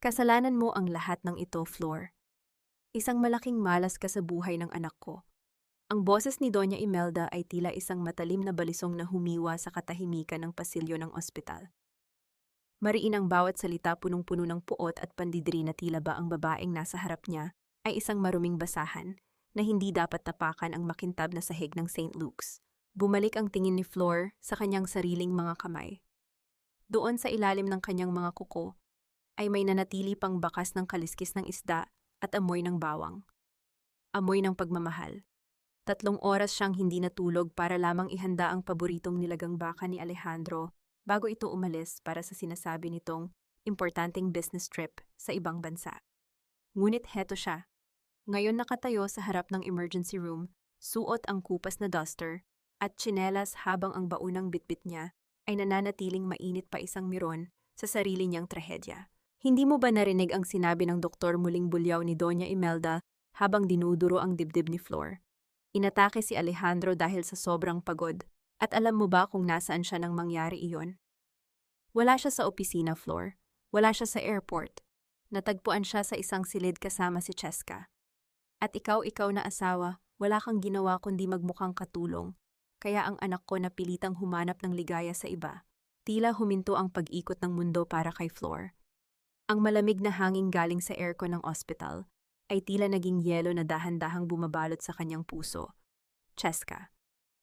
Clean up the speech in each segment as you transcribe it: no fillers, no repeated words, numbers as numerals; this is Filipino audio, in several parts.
Kasalanan mo ang lahat ng ito, Flor. Isang malaking malas ka sa buhay ng anak ko. Ang boses ni Doña Imelda ay tila isang matalim na balisong na humiwa sa katahimikan ng pasilyo ng ospital. Mariin ang bawat salita, punong-puno ng puot at pandidiri na tila ba ang babaeng nasa harap niya ay isang maruming basahan na hindi dapat tapakan ang makintab na sahig ng St. Luke's. Bumalik ang tingin ni Flor sa kanyang sariling mga kamay. Doon sa ilalim ng kanyang mga kuko ay may nanatili pang bakas ng kaliskis ng isda at amoy ng bawang. Amoy ng pagmamahal. 3 oras siyang hindi natulog para lamang ihanda ang paboritong nilagang baka ni Alejandro bago ito umalis para sa sinasabi nitong importanteng business trip sa ibang bansa. Ngunit heto siya. Ngayon nakatayo sa harap ng emergency room, suot ang kupas na duster at tsinelas habang ang baunang bitbit niya ay nananatiling mainit pa isang miron sa sarili niyang trahedya. Hindi mo ba narinig ang sinabi ng doktor muling bulyaw ni Doña Imelda habang dinuduro ang dibdib ni Flor? Inatake si Alejandro dahil sa sobrang pagod. At alam mo ba kung nasaan siya nang mangyari iyon? Wala siya sa opisina, Flor. Wala siya sa airport. Natagpuan siya sa isang silid kasama si Cheska. At ikaw na asawa, wala kang ginawa kundi magmukhang katulong. Kaya ang anak ko napilitang humanap ng ligaya sa iba. Tila huminto ang pag-ikot ng mundo para kay Flor. Ang malamig na hangin galing sa aircon ng ospital ay tila naging yelo na dahan-dahang bumabalot sa kanyang puso. Cheska.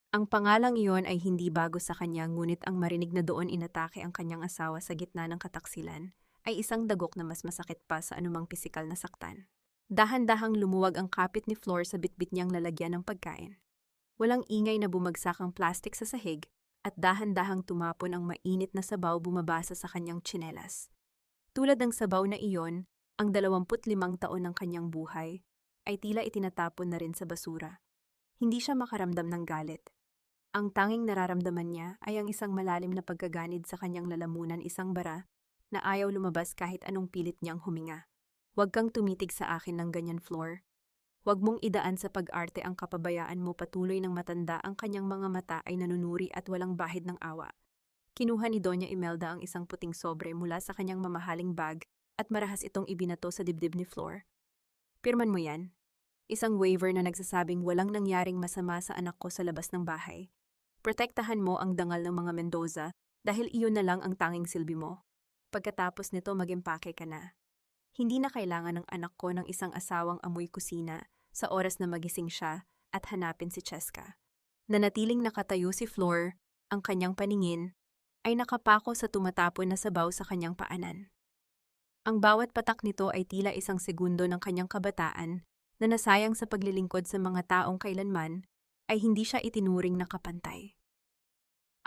Ang pangalang iyon ay hindi bago sa kanya, ngunit ang marinig na doon inatake ang kanyang asawa sa gitna ng kataksilan ay isang dagok na mas masakit pa sa anumang pisikal na saktan. Dahan-dahang lumuwag ang kapit ni Flor sa bitbit niyang lalagyan ng pagkain. Walang ingay na bumagsak ang plastik sa sahig at dahan-dahang tumapon ang mainit na sabaw bumabasa sa kanyang tsinelas. Tulad ng sabaw na iyon, ang 25 taon ng kanyang buhay ay tila itinatapon na rin sa basura. Hindi siya makaramdam ng galit. Ang tanging nararamdaman niya ay ang isang malalim na pagkaganid sa kanyang lalamunan, isang bara na ayaw lumabas kahit anong pilit niyang huminga. Huwag kang tumitig sa akin ng ganyan, Flor. Huwag mong idaan sa pag-arte ang kapabayaan mo, patuloy ng matanda, ang kanyang mga mata ay nanunuri at walang bahid ng awa. Kinuha ni Doña Imelda ang isang puting sobre mula sa kanyang mamahaling bag at marahas itong ibinato sa dibdib ni Flor. Pirman mo yan. Isang waiver na nagsasabing walang nangyaring masama sa anak ko sa labas ng bahay. Protektahan mo ang dangal ng mga Mendoza dahil iyon na lang ang tanging silbi mo. Pagkatapos nito mag-empake ka na. Hindi na kailangan ng anak ko ng isang asawang amoy kusina sa oras na magising siya at hanapin si Cheska. Nanatiling nakatayo si Flor, ang kanyang paningin ay nakapako sa tumatapon na sabaw sa kanyang paanan. Ang bawat patak nito ay tila isang segundo ng kanyang kabataan na nasayang sa paglilingkod sa mga taong kailanman ay hindi siya itinuring na kapantay.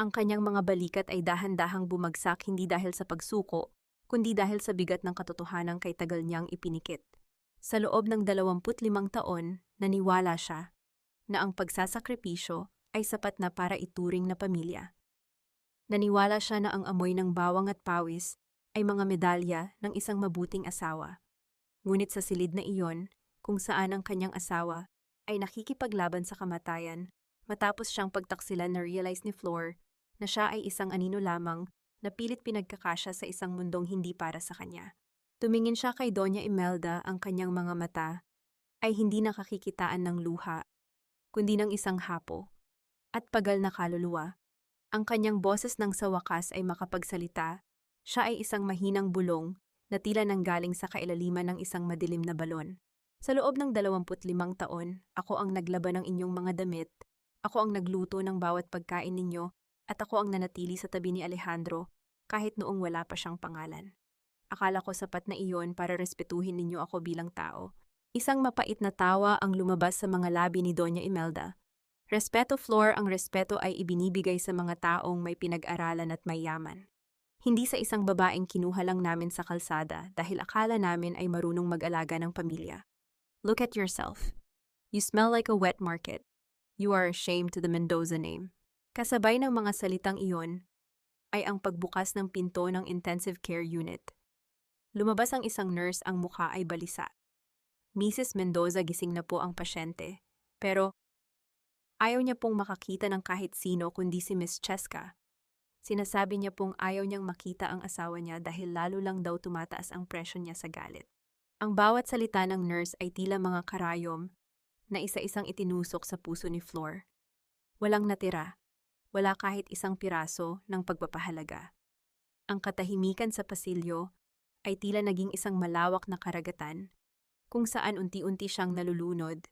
Ang kanyang mga balikat ay dahan-dahang bumagsak, hindi dahil sa pagsuko, kundi dahil sa bigat ng katotohanan kay tagal niyang ipinikit. Sa loob ng 25 taon, naniwala siya na ang pagsasakripisyo ay sapat na para ituring na pamilya. Naniwala siya na ang amoy ng bawang at pawis ay mga medalya ng isang mabuting asawa. Ngunit sa silid na iyon, kung saan ang kanyang asawa ay nakikipaglaban sa kamatayan, matapos siyang pagtaksilan na realize ni Flor na siya ay isang anino lamang na pilit pinagkakasya sa isang mundong hindi para sa kanya. Tumingin siya kay Doña Imelda, ang kanyang mga mata ay hindi nakakikitaan ng luha, kundi ng isang hapo at pagal na kaluluwa. Ang kanyang boses nang sa wakas ay makapagsalita, siya ay isang mahinang bulong na tila nanggaling sa kailaliman ng isang madilim na balon. Sa loob ng 25 taon, ako ang naglaban ng inyong mga damit, ako ang nagluto ng bawat pagkain ninyo, at ako ang nanatili sa tabi ni Alejandro kahit noong wala pa siyang pangalan. Akala ko sapat na iyon para respetuhin ninyo ako bilang tao. Isang mapait na tawa ang lumabas sa mga labi ni Doña Imelda. Respeto, Flor, ang respeto ay ibinibigay sa mga taong may pinag-aralan at may yaman. Hindi sa isang babaeng kinuha lang namin sa kalsada dahil akala namin ay marunong mag-alaga ng pamilya. Look at yourself. You smell like a wet market. You are ashamed to the Mendoza name. Kasabay ng mga salitang iyon ay ang pagbukas ng pinto ng intensive care unit. Lumabas ang isang nurse, ang mukha ay balisa. Mrs. Mendoza, gising na po ang pasyente. Pero ayaw niya pong makakita ng kahit sino kundi si Miss Cheska. Sinasabi niya pong ayaw niyang makita ang asawa niya dahil lalo lang daw tumataas ang presyo niya sa galit. Ang bawat salita ng nurse ay tila mga karayom na isa-isang itinusok sa puso ni Flor. Walang natira, wala kahit isang piraso ng pagpapahalaga. Ang katahimikan sa pasilyo ay tila naging isang malawak na karagatan kung saan unti-unti siyang nalulunod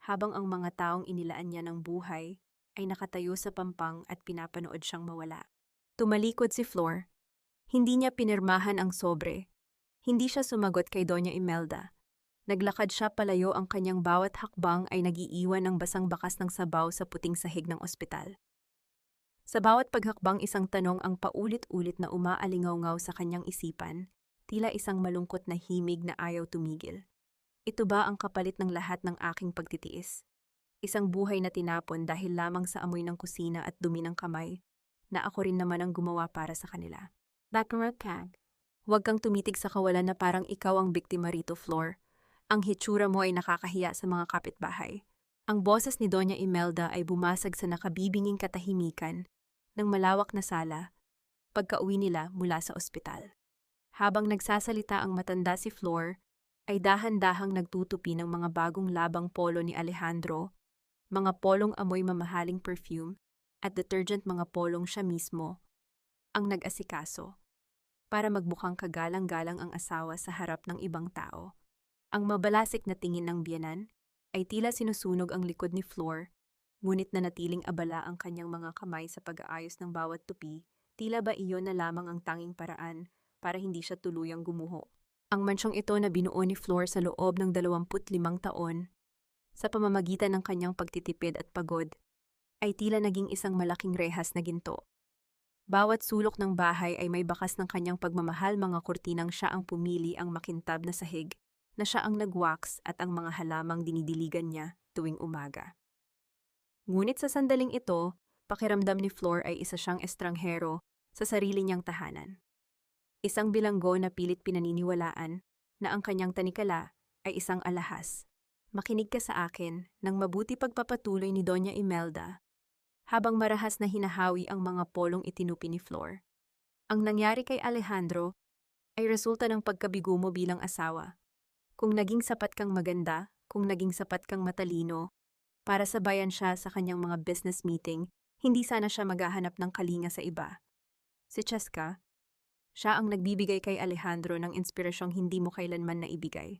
habang ang mga taong inilaan niya ng buhay ay nakatayo sa pampang at pinapanood siyang mawala. Tumalikod si Flor. Hindi niya pinirmahan ang sobre. Hindi siya sumagot kay Doña Imelda. Naglakad siya palayo, ang kanyang bawat hakbang ay nagiiwan ng basang bakas ng sabaw sa puting sahig ng ospital. Sa bawat paghakbang, isang tanong ang paulit-ulit na umaalingaw-ngaw sa kanyang isipan, tila isang malungkot na himig na ayaw tumigil. Ito ba ang kapalit ng lahat ng aking pagtitiis? Isang buhay na tinapon dahil lamang sa amoy ng kusina at dumi ng kamay, na ako rin naman ang gumawa para sa kanila. Kag. Huwag kang tumitig sa kawalan na parang ikaw ang biktima rito, Flor. Ang hitsura mo ay nakakahiya sa mga kapitbahay. Ang boses ni Doña Imelda ay bumasag sa nakabibinging katahimikan ng malawak na sala pagka-uwi nila mula sa ospital. Habang nagsasalita ang matanda, si Flor ay dahan-dahang nagtutupi ng mga bagong labang polo ni Alejandro, mga polong amoy mamahaling perfume, at detergent, mga polong siya mismo ang nag-asikaso para magmukhang kagalang-galang ang asawa sa harap ng ibang tao. Ang mabalasik na tingin ng biyenan ay tila sinusunog ang likod ni Flor, ngunit nanatiling abala ang kanyang mga kamay sa pag-aayos ng bawat tupi, tila ba iyon na lamang ang tanging paraan para hindi siya tuluyang gumuho. Ang mansyong ito na binuo ni Flor sa loob ng 25 taon sa pamamagitan ng kanyang pagtitipid at pagod, ay tila naging isang malaking rehas na ginto. Bawat sulok ng bahay ay may bakas ng kanyang pagmamahal, mga kurtinang siya ang pumili, ang makintab na sahig na siya ang nag-wax, at ang mga halamang dinidiligan niya tuwing umaga. Ngunit sa sandaling ito, pakiramdam ni Flor ay isa siyang estranghero sa sarili niyang tahanan. Isang bilanggo na pilit pinaniniwalaan na ang kanyang tanikala ay isang alahas. Makinig ka sa akin, nang mabuti pagpapatuloy ni Doña Imelda, habang marahas na hinahawi ang mga polong itinupi ni Flor. Ang nangyari kay Alejandro ay resulta ng pagkabigo mo bilang asawa. Kung naging sapat kang maganda, kung naging sapat kang matalino, para sabayan siya sa kanyang mga business meeting, hindi sana siya maghahanap ng kalinga sa iba. Si Cheska, siya ang nagbibigay kay Alejandro ng inspirasyong hindi mo kailanman naibigay.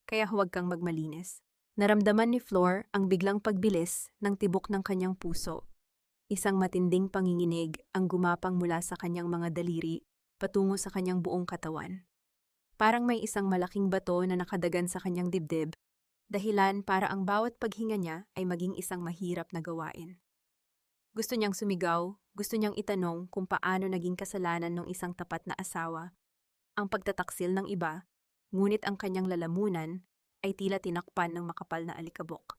Kaya huwag kang magmalinis. Naramdaman ni Flor ang biglang pagbilis ng tibok ng kanyang puso. Isang matinding panginginig ang gumapang mula sa kanyang mga daliri patungo sa kanyang buong katawan. Parang may isang malaking bato na nakadagan sa kanyang dibdib, dahilan para ang bawat paghinga niya ay maging isang mahirap na gawain. Gusto niyang sumigaw, gusto niyang itanong kung paano naging kasalanan ng isang tapat na asawa ang pagtataksil ng iba, ngunit ang kanyang lalamunan ay tila tinakpan ng makapal na alikabok.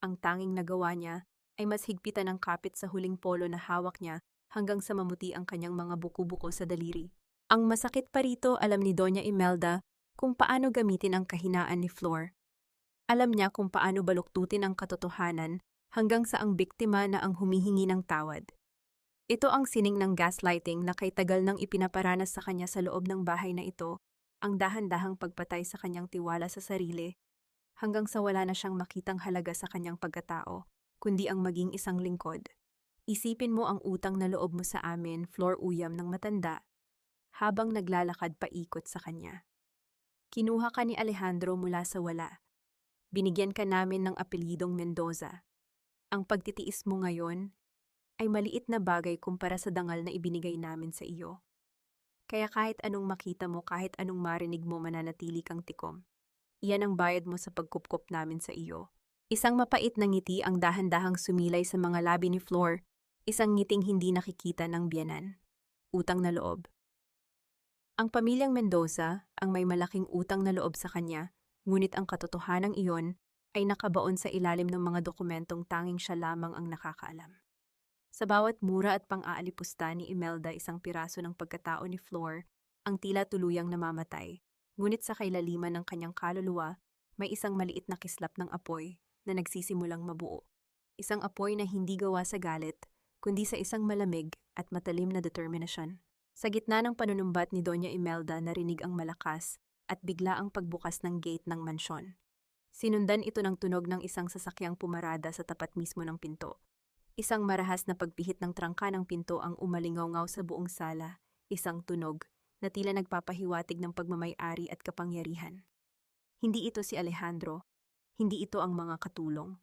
Ang tanging nagawa niya ay mas higpitan ng kapit sa huling polo na hawak niya hanggang sa mamuti ang kanyang mga buko-buko sa daliri. Ang masakit pa rito, alam ni Doña Imelda kung paano gamitin ang kahinaan ni Flor. Alam niya kung paano baluktutin ang katotohanan hanggang sa ang biktima na ang humihingi ng tawad. Ito ang sining ng gaslighting na kay tagal nang ipinaparanas sa kanya sa loob ng bahay na ito, ang dahan-dahang pagpatay sa kanyang tiwala sa sarili, hanggang sa wala na siyang makitang halaga sa kanyang pagkatao, kundi ang maging isang lingkod. Isipin mo ang utang na loob mo sa amin, Flor, uyam ng matanda, habang naglalakad paikot sa kanya. Kinuha ka ni Alejandro mula sa wala. Binigyan ka namin ng apelyidong Mendoza. Ang pagtitiis mo ngayon ay maliit na bagay kumpara sa dangal na ibinigay namin sa iyo. Kaya kahit anong makita mo, kahit anong marinig mo, mananatili kang tikom. Iyan ang bayad mo sa pagkupkop namin sa iyo. Isang mapait na ngiti ang dahan-dahang sumilay sa mga labi ni Flor, isang ngiting hindi nakikita ng biyenan. Utang na loob. Ang pamilyang Mendoza ang may malaking utang na loob sa kanya, ngunit ang katotohanang iyon ay nakabaon sa ilalim ng mga dokumentong tanging siya lamang ang nakakaalam. Sa bawat mura at pang-aalipusta ni Imelda, isang piraso ng pagkatao ni Flor ang tila tuluyang namamatay, ngunit sa kailaliman ng kanyang kaluluwa, may isang maliit na kislap ng apoy na nagsisimulang mabuo. Isang apoy na hindi gawa sa galit, kundi sa isang malamig at matalim na determinasyon. Sa gitna ng panunumbat ni Doña Imelda, narinig ang malakas at bigla ang pagbukas ng gate ng mansyon. Sinundan ito ng tunog ng isang sasakyang pumarada sa tapat mismo ng pinto. Isang marahas na pagpihit ng trangka ng pinto ang umalingaw sa buong sala, isang tunog na tila nagpapahiwatig ng pagmamay-ari at kapangyarihan. Hindi ito si Alejandro, hindi ito ang mga katulong.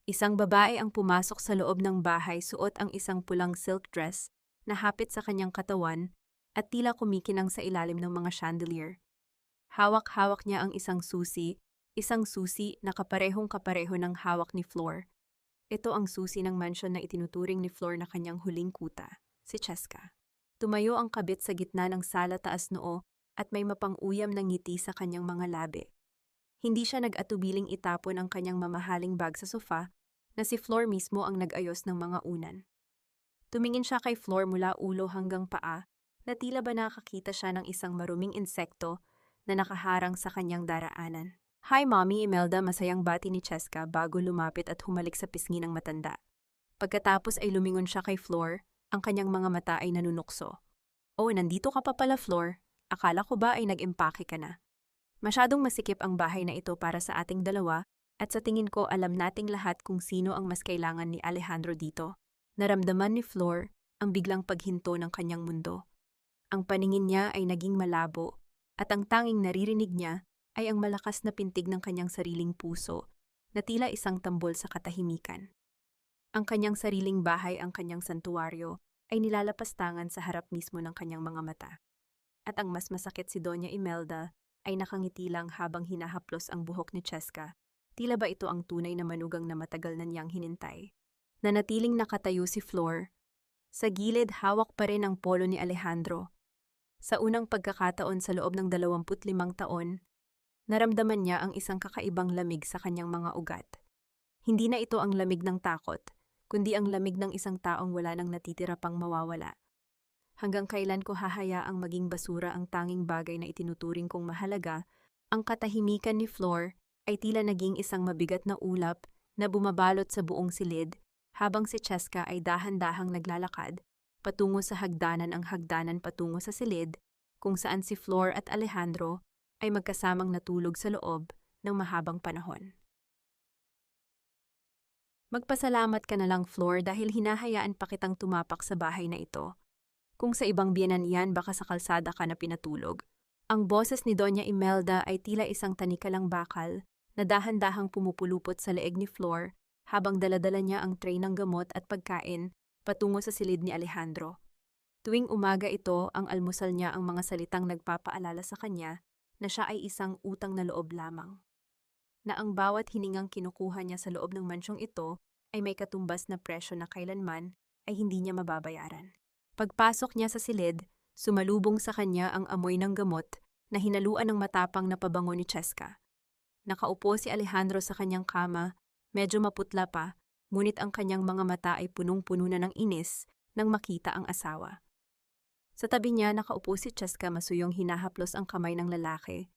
Isang babae ang pumasok sa loob ng bahay, suot ang isang pulang silk dress na hapit sa kanyang katawan at tila kumikinang sa ilalim ng mga chandelier. Hawak-hawak niya ang isang susi na kaparehong-kapareho ng hawak ni Flor. Ito ang susi ng mansyon na itinuturing ni Flor na kanyang huling kuta, si Cheska. Tumayo ang kabit sa gitna ng sala, taas noo at may mapang-uyam na ngiti sa kanyang mga labi. Hindi siya nag-atubiling itapon ang kanyang mamahaling bag sa sofa na si Flor mismo ang nag-ayos ng mga unan. Tumingin siya kay Flor mula ulo hanggang paa na tila ba nakakita siya ng isang maruming insekto na nakaharang sa kanyang daraanan. "Hi, Mommy Imelda," masayang bati ni Cheska bago lumapit at humalik sa pisngi ng matanda. Pagkatapos ay lumingon siya kay Flor, ang kanyang mga mata ay nanunukso. "Oh, nandito ka pa pala, Flor. Akala ko ba ay nag-empake ka na?" Masyadong masikip ang bahay na ito para sa ating dalawa at sa tingin ko alam nating lahat kung sino ang mas kailangan ni Alejandro dito. Naramdaman ni Flor ang biglang paghinto ng kanyang mundo. Ang paningin niya ay naging malabo at ang tanging naririnig niya ay ang malakas na pintig ng kanyang sariling puso na tila isang tambol sa katahimikan. Ang kanyang sariling bahay, ang kanyang santuwaryo, ay nilalapastangan sa harap mismo ng kanyang mga mata. At ang mas masakit, si Doña Imelda ay nakangiti lang habang hinahaplos ang buhok ni Cheska. Tila ba ito ang tunay na manugang na matagal na niyang hinintay? Nanatiling nakatayo si Flor. Sa gilid, hawak pa rin ang polo ni Alejandro. Sa unang pagkakataon sa loob ng 25 taon, naramdaman niya ang isang kakaibang lamig sa kanyang mga ugat. Hindi na ito ang lamig ng takot, kundi ang lamig ng isang taong wala nang natitira pang mawawala. Hanggang kailan ko hahayaang maging basura ang tanging bagay na itinuturing kong mahalaga? Ang katahimikan ni Flor ay tila naging isang mabigat na ulap na bumabalot sa buong silid, habang si Cheska ay dahan-dahang naglalakad patungo sa hagdanan, ang hagdanan patungo sa silid, kung saan si Flor at Alejandro ay magkasamang natulog sa loob ng mahabang panahon. Magpasalamat ka na lang, Flor, dahil hinahayaan pa kitang tumapak sa bahay na ito. Kung sa ibang biyenan yan, baka sa kalsada ka na pinatulog. Ang boses ni Doña Imelda ay tila isang tanikalang bakal na dahan-dahang pumupulupot sa leeg ni Flor habang daladala niya ang tray ng gamot at pagkain patungo sa silid ni Alejandro. Tuwing umaga ito, ang almusal niya ang mga salitang nagpapaalala sa kanya na siya ay isang utang na loob lamang. Na ang bawat hiningang kinukuha niya sa loob ng mansyong ito ay may katumbas na presyo na kailanman ay hindi niya mababayaran. Pagpasok niya sa silid, sumalubong sa kanya ang amoy ng gamot na hinaluan ng matapang na pabango ni Cheska. Nakaupo si Alejandro sa kanyang kama, medyo maputla pa, ngunit ang kanyang mga mata ay punong-puno na ng inis nang makita ang asawa. Sa tabi niya nakaupo si Cheska, masuyong hinahaplos ang kamay ng lalaki,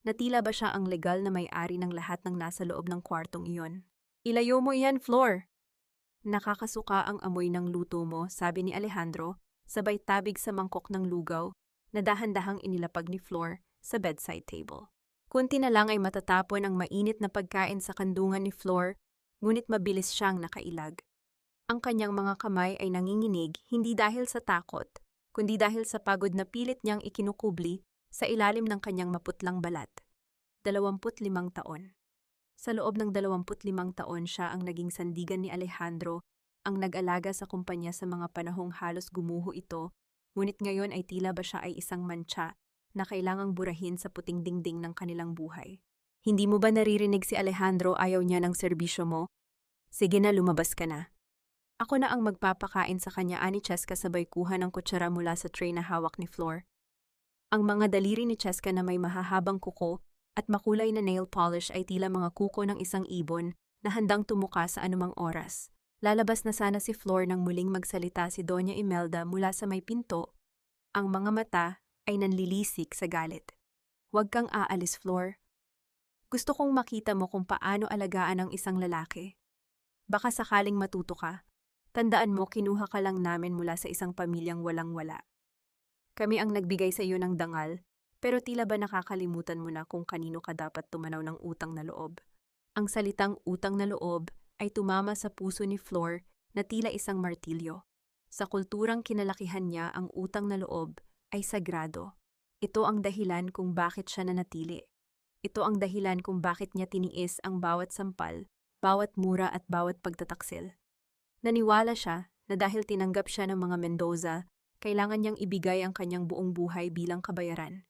na tila ba siya ang legal na may-ari ng lahat ng nasa loob ng kwartong iyon. "Ilayo mo iyan, Flor!" "Nakakasuka ang amoy ng luto mo," sabi ni Alejandro, sabay tabig sa mangkok ng lugaw na dahan-dahang inilapag ni Flor sa bedside table. Kunti na lang ay matatapon ang mainit na pagkain sa kandungan ni Flor, ngunit mabilis siyang nakailag. Ang kanyang mga kamay ay nanginginig hindi dahil sa takot, kundi dahil sa pagod na pilit niyang ikinukubli sa ilalim ng kanyang maputlang balat. 25 taon. Sa loob ng 25 taon siya ang naging sandigan ni Alejandro, ang nag-alaga sa kumpanya sa mga panahong halos gumuho ito, ngunit ngayon ay tila ba siya ay isang mantsa na kailangang burahin sa puting dingding ng kanilang buhay. "Hindi mo ba naririnig si Alejandro, ayaw niya ng serbisyo mo? Sige na, lumabas ka na." "Ako na ang magpapakain sa kanya," ani Cheska sabay kuha ng kutsara mula sa tray na hawak ni Flor. Ang mga daliri ni Cheska na may mahahabang kuko at makulay na nail polish ay tila mga kuko ng isang ibon na handang tumuka sa anumang oras. Lalabas na sana si Flor nang muling magsalita si Doña Imelda mula sa may pinto. Ang mga mata ay nanlilisik sa galit. "Huwag kang aalis, Flor. Gusto kong makita mo kung paano alagaan ang isang lalaki. Baka sakaling matuto ka. Tandaan mo, kinuha ka lang namin mula sa isang pamilyang walang-wala. Kami ang nagbigay sa iyo ng dangal, pero tila ba nakakalimutan mo na kung kanino ka dapat tumanaw ng utang na loob? Ang salitang utang na loob ay tumama sa puso ni Flor na tila isang martilyo. Sa kulturang kinalakihan niya, ang utang na loob ay sagrado. Ito ang dahilan kung bakit siya nanatili. Ito ang dahilan kung bakit niya tiniis ang bawat sampal, bawat mura at bawat pagtataksil. Naniwala siya na dahil tinanggap siya ng mga Mendoza, kailangan niyang ibigay ang kanyang buong buhay bilang kabayaran.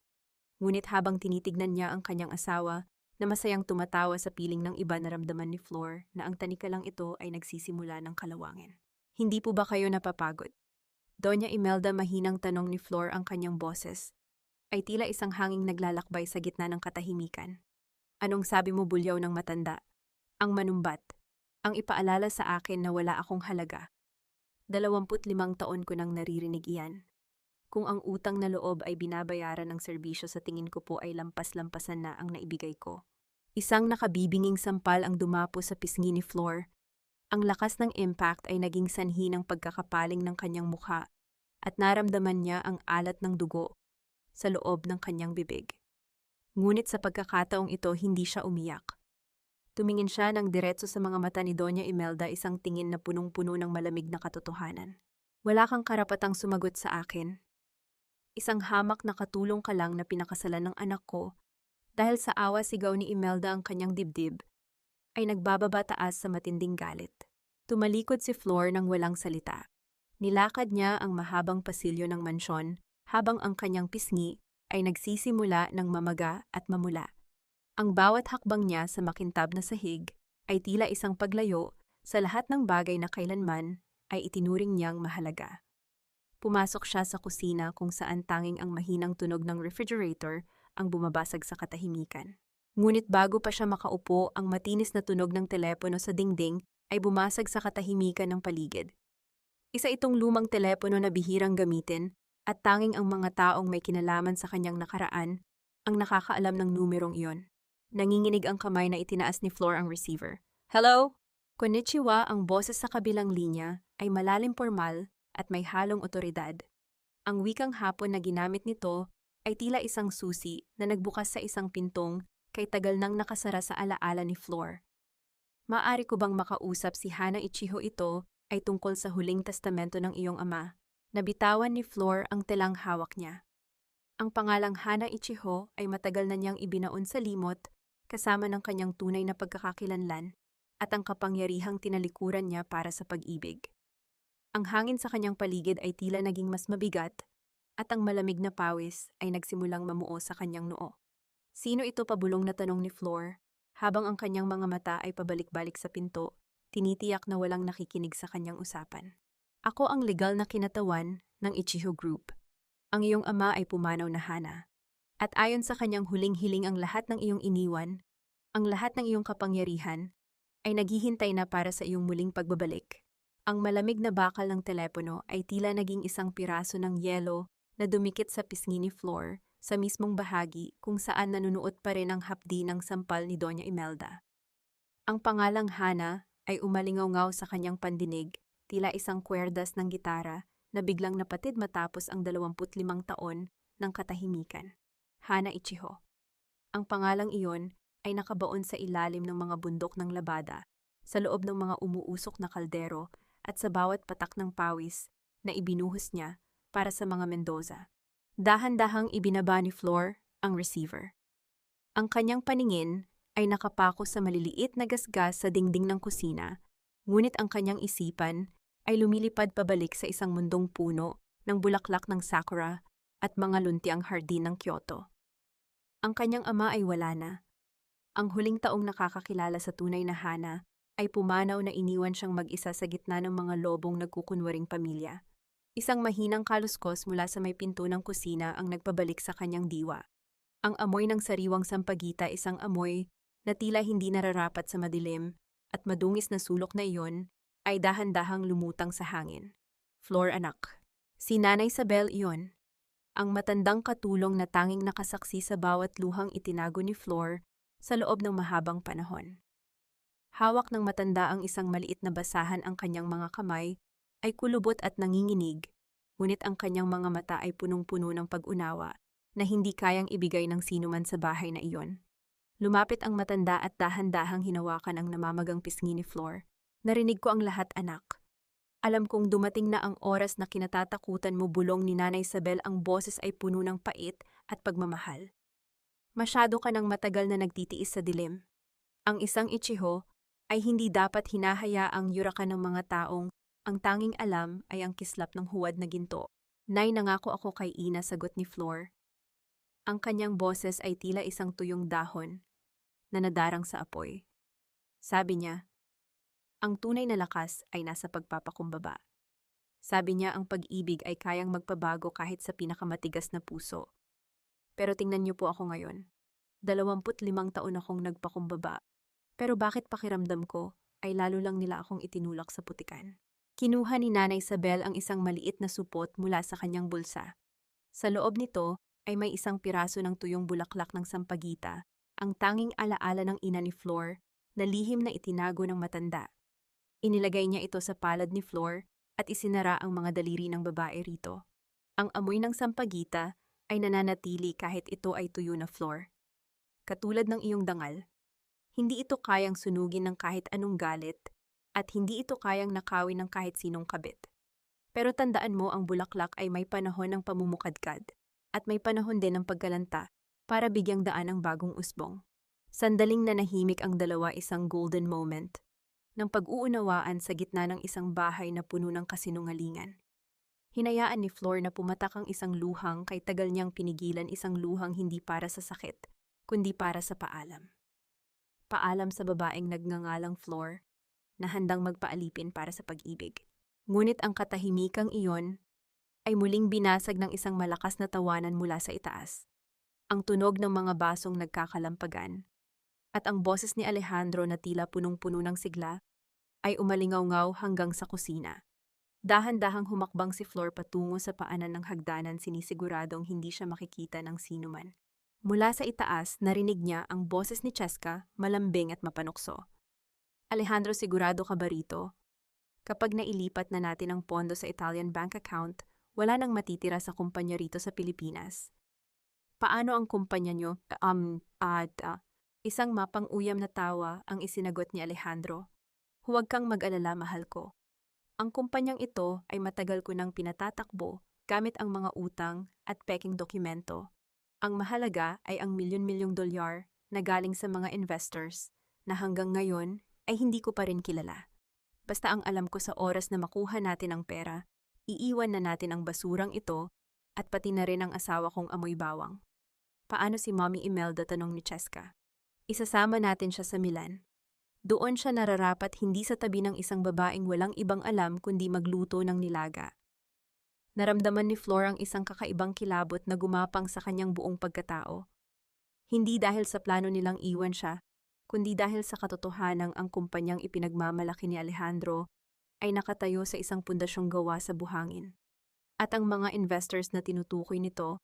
Ngunit habang tinitignan niya ang kanyang asawa, na masayang tumatawa sa piling ng iba, naramdaman ni Flor na ang tanikalang ito ay nagsisimula ng kalawangin. Hindi po ba kayo napapagod? Doña Imelda, mahinang tanong ni Flor, ang kanyang boses ay tila isang hanging naglalakbay sa gitna ng katahimikan. Anong sabi mo, bulyaw ng matanda? Ang manumbat. Ang ipaalala sa akin na wala akong halaga. 25 taon ko nang naririnig iyan. Kung ang utang na loob ay binabayaran ng serbisyo, sa tingin ko po ay lampas-lampasan na ang naibigay ko. Isang nakabibinging sampal ang dumapo sa pisngi ni Flor. Ang lakas ng impact ay naging sanhi ng pagkakapaling ng kanyang mukha at naramdaman niya ang alat ng dugo sa loob ng kanyang bibig. Ngunit sa pagkakataong ito, hindi siya umiyak. Tumingin siya ng diretso sa mga mata ni Doña Imelda, isang tingin na punong-puno ng malamig na katotohanan. Wala kang karapatang sumagot sa akin. Isang hamak na katulong ka lang na pinakasalan ng anak ko. Dahil sa awa, sigaw ni Imelda, ang kanyang dibdib ay nagbababa taas sa matinding galit. Tumalikod si Flor ng walang salita. Nilakad niya ang mahabang pasilyo ng mansyon habang ang kanyang pisngi ay nagsisimula ng mamaga at mamula. Ang bawat hakbang niya sa makintab na sahig ay tila isang paglayo sa lahat ng bagay na kailanman ay itinuring niyang mahalaga. Pumasok siya sa kusina kung saan tanging ang mahinang tunog ng refrigerator ang bumabasag sa katahimikan. Ngunit bago pa siya makaupo, ang matinis na tunog ng telepono sa dingding ay bumasag sa katahimikan ng paligid. Isa itong lumang telepono na bihirang gamitin at tanging ang mga taong may kinalaman sa kanyang nakaraan ang nakakaalam ng numerong iyon. Nanginginig ang kamay na itinaas ni Flor ang receiver. Hello? Konnichiwa, ang boses sa kabilang linya ay malalim formal at may halong otoridad. Ang wikang Hapon na ginamit nito ay tila isang susi na nagbukas sa isang pintong kay tagal nang nakasara sa alaala ni Flor. Maaari ko bang makausap si Hana Ichiho? Ito ay tungkol sa huling testamento ng iyong ama. Nabitawan ni Flor ang telang hawak niya. Ang pangalang Hana Ichiho ay matagal na niyang ibinaon sa limot kasama ng kanyang tunay na pagkakakilanlan at ang kapangyarihang tinalikuran niya para sa pag-ibig. Ang hangin sa kanyang paligid ay tila naging mas mabigat at ang malamig na pawis ay nagsimulang mamuo sa kanyang noo. Sino ito? Pabulong na tanong ni Flor habang ang kanyang mga mata ay pabalik-balik sa pinto, tinitiyak na walang nakikinig sa kanyang usapan. Ako ang legal na kinatawan ng Ichiho Group. Ang iyong ama ay pumanaw na Hana. At ayon sa kanyang huling hiling, ang lahat ng iyong iniwan, ang lahat ng iyong kapangyarihan, ay naghihintay na para sa iyong muling pagbabalik. Ang malamig na bakal ng telepono ay tila naging isang piraso ng yelo na dumikit sa pisngi ni Flor sa mismong bahagi kung saan nanunuot pa rin ang hapdi ng sampal ni Doña Imelda. Ang pangalang Hana ay umalingaw-ngaw sa kanyang pandinig, tila isang kwerdas ng gitara na biglang napatid matapos ang 25 taon ng katahimikan. Hana Ichiho. Ang pangalang iyon ay nakabaon sa ilalim ng mga bundok ng labada, sa loob ng mga umuusok na kaldero at sa bawat patak ng pawis na ibinuhos niya para sa mga Mendoza. Dahan-dahang ibinaba ni Flor ang receiver. Ang kanyang paningin ay nakapako sa maliliit na gasgas sa dingding ng kusina, ngunit ang kanyang isipan ay lumilipad pabalik sa isang mundong puno ng bulaklak ng sakura at mga luntiang hardin ng Kyoto. Ang kanyang ama ay wala na. Ang huling taong nakakakilala sa tunay na Hana ay pumanaw na iniwan siyang mag-isa sa gitna ng mga lobong nagkukunwaring pamilya. Isang mahinang kaluskos mula sa may pinto ng kusina ang nagpabalik sa kanyang diwa. Ang amoy ng sariwang sampagita, isang amoy na tila hindi nararapat sa madilim at madungis na sulok na iyon, ay dahan-dahang lumutang sa hangin. Flor, anak. Si Nanay Isabel iyon. Ang matandang katulong na tanging nakasaksi sa bawat luhang itinago ni Flor sa loob ng mahabang panahon. Hawak ng matanda ang isang maliit na basahan ang kanyang mga kamay ay kulubot at nanginginig, ngunit ang kanyang mga mata ay punong-puno ng pag-unawa na hindi kayang ibigay ng sinuman sa bahay na iyon. Lumapit ang matanda at dahan-dahang hinawakan ang namamagang pisngi ni Flor. Narinig ko ang lahat, anak. Alam kong dumating na ang oras na kinatatakutan mo, bulong ni Nanay Isabel. Ang boses ay puno ng pait at pagmamahal. Masyado ka nang matagal na nagtitiis sa dilim. Ang isang Ichiho ay hindi dapat hinahayaang yurakan ng mga taong ang tanging alam ay ang kislap ng huwad na ginto. Nay, nangako ako kay Ina, sagot ni Flor. Ang kanyang boses ay tila isang tuyong dahon na nadarang sa apoy. Sabi niya, ang tunay na lakas ay nasa pagpapakumbaba. Sabi niya, ang pag-ibig ay kayang magpabago kahit sa pinakamatigas na puso. Pero tingnan niyo po ako ngayon. 25 taon akong nagpakumbaba. Pero bakit pakiramdam ko ay lalo lang nila akong itinulak sa putikan? Kinuha ni Nanay Isabel ang isang maliit na supot mula sa kanyang bulsa. Sa loob nito ay may isang piraso ng tuyong bulaklak ng sampagita, ang tanging alaala ng ina ni Flor na lihim na itinago ng matanda. Inilagay niya ito sa palad ni Flor at isinara ang mga daliri ng babae rito. Ang amoy ng sampagita ay nananatili kahit ito ay tuyo na, Flor. Katulad ng iyong dangal, hindi ito kayang sunugin ng kahit anong galit at hindi ito kayang nakawin ng kahit sinong kabit. Pero tandaan mo, ang bulaklak ay may panahon ng pamumukadkad at may panahon din ng pagkalanta para bigyang daan ang bagong usbong. Sandaling nanahimik ang dalawa, isang golden moment ng pag-uunawaan sa gitna ng isang bahay na puno ng kasinungalingan. Hinayaan ni Flor na pumatak ang isang luhang kay tagal niyang pinigilan, isang luhang hindi para sa sakit, kundi para sa paalam. Paalam sa babaeng nagngangalang Flor na handang magpaalipin para sa pag-ibig. Ngunit ang katahimikang iyon ay muling binasag ng isang malakas na tawanan mula sa itaas. Ang tunog ng mga basong nagkakalampagan at ang boses ni Alejandro na tila punong-puno ng sigla ay umalingaw-ngaw hanggang sa kusina. Dahan-dahang humakbang si Flor patungo sa paanan ng hagdanan, sinisiguradong hindi siya makikita ng sinuman. Mula sa itaas, narinig niya ang boses ni Cheska, malambing at mapanukso. Alejandro, sigurado ka ba rito? Kapag nailipat na natin ang pondo sa Italian bank account, wala nang matitira sa kumpanya rito sa Pilipinas. Paano ang kumpanya nyo? Isang mapang-uyam na tawa ang isinagot ni Alejandro. Huwag kang mag-alala, mahal ko. Ang kumpanyang ito ay matagal ko nang pinatatakbo gamit ang mga utang at peking dokumento. Ang mahalaga ay ang milyon-milyong dolyar na galing sa mga investors na hanggang ngayon ay hindi ko pa rin kilala. Basta ang alam ko, sa oras na makuha natin ang pera, iiwan na natin ang basurang ito at pati na rin ang asawa kong amoy bawang. Paano si Mommy Imelda, tanong ni Cheska. Isasama natin siya sa Milan. Doon siya nararapat, hindi sa tabi ng isang babaeng walang ibang alam kundi magluto ng nilaga. Naramdaman ni Flor ang isang kakaibang kilabot na gumapang sa kanyang buong pagkatao. Hindi dahil sa plano nilang iwan siya, kundi dahil sa katotohanang ang kumpanyang ipinagmamalaki ni Alejandro ay nakatayo sa isang pundasyong gawa sa buhangin. At ang mga investors na tinutukoy nito,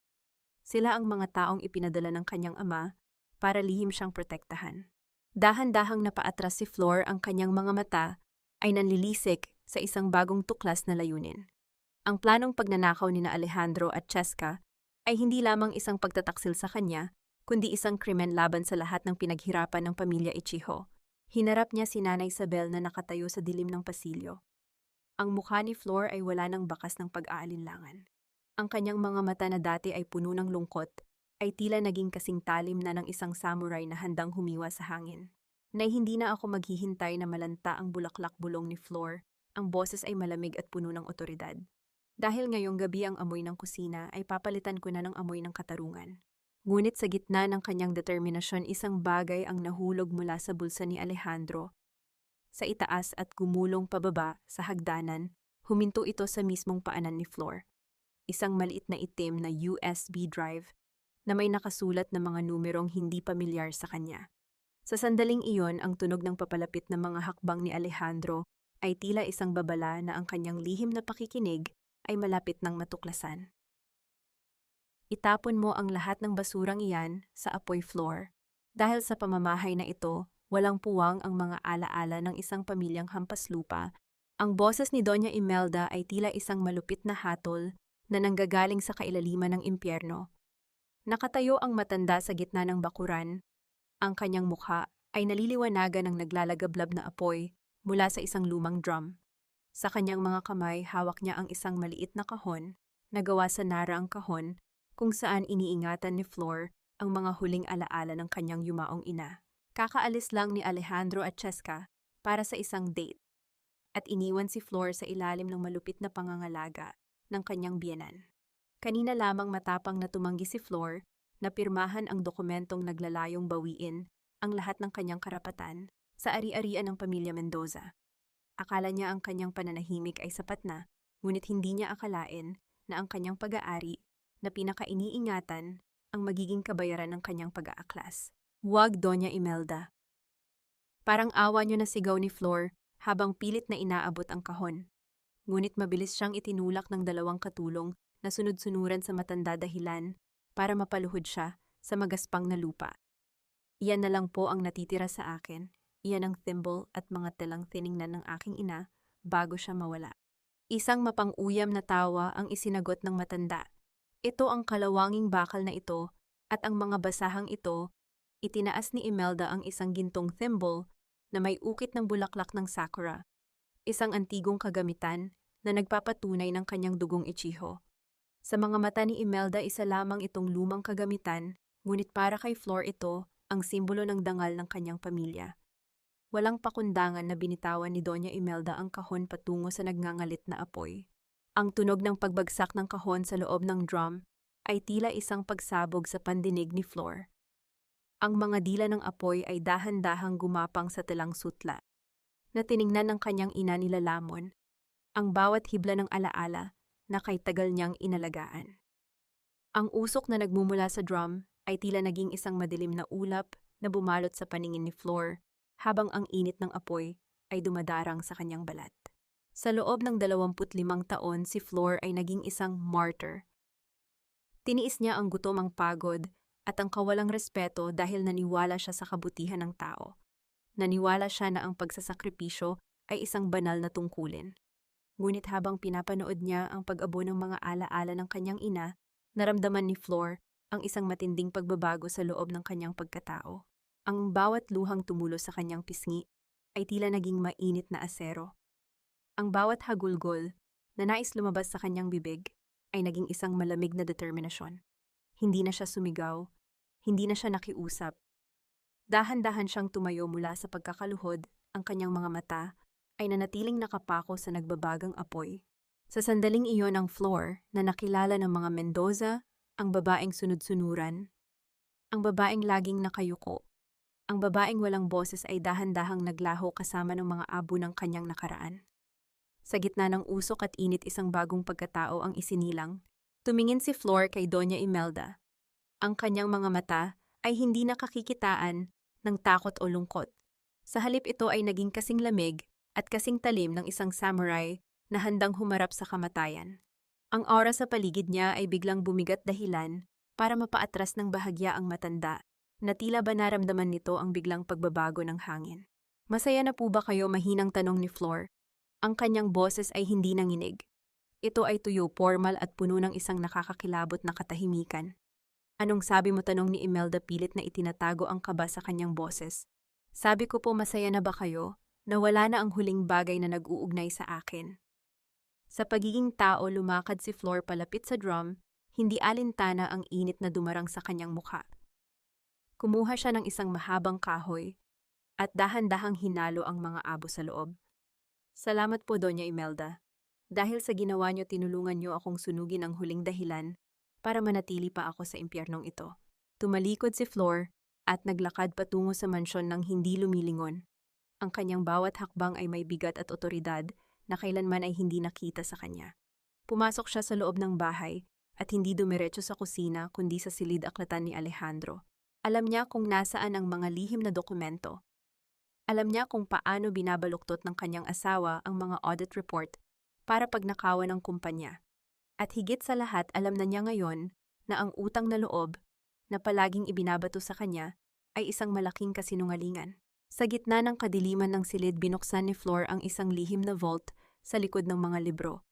sila ang mga taong ipinadala ng kanyang ama para lihim siyang protektahan. Dahan-dahang napaatras si Flor, ang kanyang mga mata ay nanlilisik sa isang bagong tuklas na layunin. Ang planong pagnanakaw ni Alejandro at Cheska ay hindi lamang isang pagtataksil sa kanya, kundi isang krimen laban sa lahat ng pinaghirapan ng pamilya Ichiho. Hinarap niya si Nanay Isabel na nakatayo sa dilim ng pasilyo. Ang mukha ni Flor ay wala ng bakas ng pag-aalinlangan. Ang kanyang mga mata na dati ay puno ng lungkot ay tila naging kasing talim na ng isang samurai na handang humiwa sa hangin. Nay, hindi na ako maghihintay na malanta ang bulaklak, bulong ni Flor. Ang boses ay malamig at puno ng otoridad. Dahil ngayong gabi ang amoy ng kusina ay papalitan ko na ng amoy ng katarungan. Ngunit sa gitna ng kanyang determinasyon, isang bagay ang nahulog mula sa bulsa ni Alejandro. Sa itaas at gumulong pababa sa hagdanan, huminto ito sa mismong paanan ni Flor. Isang maliit na itim na USB drive na may nakasulat na mga numerong hindi pamilyar sa kanya. Sa sandaling iyon, ang tunog ng papalapit na mga hakbang ni Alejandro ay tila isang babala na ang kanyang lihim na pakikinig ay malapit ng matuklasan. Itapon mo ang lahat ng basurang iyan sa apoy, Flor. Dahil sa pamamahay na ito, walang puwang ang mga alaala ng isang pamilyang hampas lupa Ang boses ni Doña Imelda ay tila isang malupit na hatol na nanggagaling sa kailaliman ng impyerno. Nakatayo ang matanda sa gitna ng bakuran. Ang kanyang mukha ay naliliwanagan ng naglalagablab na apoy mula sa isang lumang drum. Sa kanyang mga kamay, hawak niya ang isang maliit na kahon na gawa sa nara ang kahon kung saan iniingatan ni Flor ang mga huling alaala ng kanyang yumaong ina. Kakaalis lang ni Alejandro at Cheska para sa isang date at iniwan si Flor sa ilalim ng malupit na pangangalaga ng kanyang biyenan. Kanina lamang matapang na tumanggi si Flor na pirmahan ang dokumentong naglalayong bawiin ang lahat ng kanyang karapatan sa ari-arian ng pamilya Mendoza. Akala niya ang kanyang pananahimik ay sapat na, ngunit hindi niya akalain na ang kanyang pag-aari na pinakainiingatan ang magiging kabayaran ng kanyang pag-aaklas. Huwag, Doña Imelda. Parang awa niyo na sigaw ni Flor habang pilit na inaabot ang kahon. Ngunit mabilis siyang itinulak ng dalawang katulong na sunod-sunuran sa matanda dahilan para mapaluhod siya sa magaspang na lupa. Iyan na lang po ang natitira sa akin. Iyan ang thimble at mga telang tiningnan ng aking ina bago siya mawala. Isang mapang-uyam na tawa ang isinagot ng matanda. Ito ang kalawanging bakal na ito at ang mga basahang ito, itinaas ni Imelda ang isang gintong thimble na may ukit ng bulaklak ng sakura. Isang antigong kagamitan na nagpapatunay ng kanyang dugong ichiho. Sa mga mata ni Imelda, isa lamang itong lumang kagamitan, ngunit para kay Flor ito ang simbolo ng dangal ng kanyang pamilya. Walang pakundangan na binitawan ni Doña Imelda ang kahon patungo sa nagngangalit na apoy. Ang tunog ng pagbagsak ng kahon sa loob ng drum ay tila isang pagsabog sa pandinig ni Flor. Ang mga dila ng apoy ay dahan-dahang gumapang sa telang sutla, na tiningnan ng kanyang ina nilalamon, ang bawat hibla ng alaala na kay tagal niyang inalagaan. Ang usok na nagmumula sa drum ay tila naging isang madilim na ulap na bumalot sa paningin ni Flor habang ang init ng apoy ay dumadarang sa kanyang balat. Sa loob ng 25 taon, si Flor ay naging isang martyr. Tiniis niya ang gutom, ang pagod, at ang kawalang respeto dahil naniwala siya sa kabutihan ng tao. Naniwala siya na ang pagsasakripisyo ay isang banal na tungkulin. Ngunit habang pinapanood niya ang pag-abo ng mga alaala ng kanyang ina, naramdaman ni Flor ang isang matinding pagbabago sa loob ng kanyang pagkatao. Ang bawat luhang tumulo sa kanyang pisngi ay tila naging mainit na asero. Ang bawat hagulgol na nais lumabas sa kanyang bibig ay naging isang malamig na determinasyon. Hindi na siya sumigaw, hindi na siya nakiusap. Dahan-dahan siyang tumayo mula sa pagkakaluhod, ang kanyang mga mata ay nanatiling nakapako sa nagbabagang apoy. Sa sandaling iyon ang Flor na nakilala ng mga Mendoza, ang babaeng sunod-sunuran, ang babaeng laging nakayuko, ang babaeng walang boses ay dahan-dahang naglaho kasama ng mga abo ng kanyang nakaraan. Sa gitna ng usok at init, isang bagong pagkatao ang isinilang. Tumingin si Flor kay Doña Imelda. Ang kanyang mga mata ay hindi nakakikitaan ng takot o lungkot. Sa halip, ito ay naging kasing lamig at kasing talim ng isang samurai na handang humarap sa kamatayan. Ang aura sa paligid niya ay biglang bumigat dahilan para mapaatras ng bahagya ang matanda, na tila ba naramdaman nito ang biglang pagbabago ng hangin. Masaya na po ba kayo? Mahinang tanong ni Flor. Ang kanyang boses ay hindi nanginig. Ito ay tuyo, formal at puno ng isang nakakakilabot na katahimikan. Anong sabi mo? Tanong ni Imelda, pilit na itinatago ang kaba sa kanyang boses. Sabi ko po, masaya na ba kayo? Nawala na ang huling bagay na nag-uugnay sa akin. Sa pagiging tao, lumakad si Flor palapit sa drum, hindi alintana ang init na dumarang sa kanyang mukha. Kumuha siya ng isang mahabang kahoy at dahan-dahang hinalo ang mga abo sa loob. Salamat po, Doña Imelda. Dahil sa ginawa niyo, tinulungan niyo akong sunugin ang huling dahilan para manatili pa ako sa impyernong ito. Tumalikod si Flor at naglakad patungo sa mansyon ng hindi lumilingon. Ang kanyang bawat hakbang ay may bigat at otoridad na kailanman ay hindi nakita sa kanya. Pumasok siya sa loob ng bahay at hindi dumiretso sa kusina kundi sa silid-aklatan ni Alejandro. Alam niya kung nasaan ang mga lihim na dokumento. Alam niya kung paano binabaluktot ng kanyang asawa ang mga audit report para pagnakawan ng kumpanya. At higit sa lahat, alam na niya ngayon na ang utang na loob na palaging ibinabato sa kanya ay isang malaking kasinungalingan. Sa gitna ng kadiliman ng silid, binuksan ni Flor ang isang lihim na vault sa likod ng mga libro.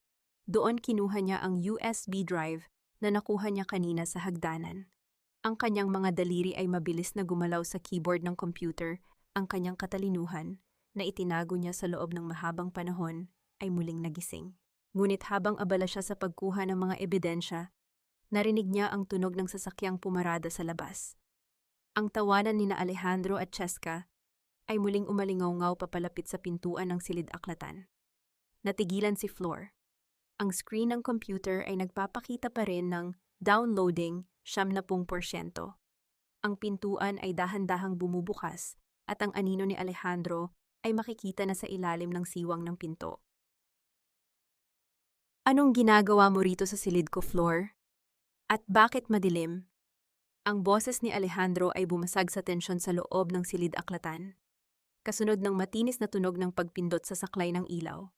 Doon kinuha niya ang USB drive na nakuha niya kanina sa hagdanan. Ang kanyang mga daliri ay mabilis na gumalaw sa keyboard ng computer, ang kanyang katalinuhan, na itinago niya sa loob ng mahabang panahon, ay muling nagising. Ngunit habang abala siya sa pagkuha ng mga ebidensya, narinig niya ang tunog ng sasakyang pumarada sa labas. Ang tawanan ni Alejandro at Cheska ay muling umalingaw-ngaw papalapit sa pintuan ng silid-aklatan. Natigilan si Flor. Ang screen ng computer ay nagpapakita pa rin ng downloading 70%. Ang pintuan ay dahan-dahang bumubukas at ang anino ni Alejandro ay makikita na sa ilalim ng siwang ng pinto. Anong ginagawa mo rito sa silid ko, Flor? At bakit madilim? Ang boses ni Alejandro ay bumasag sa tensyon sa loob ng silid-aklatan, kasunod ng matinis na tunog ng pagpindot sa saklay ng ilaw.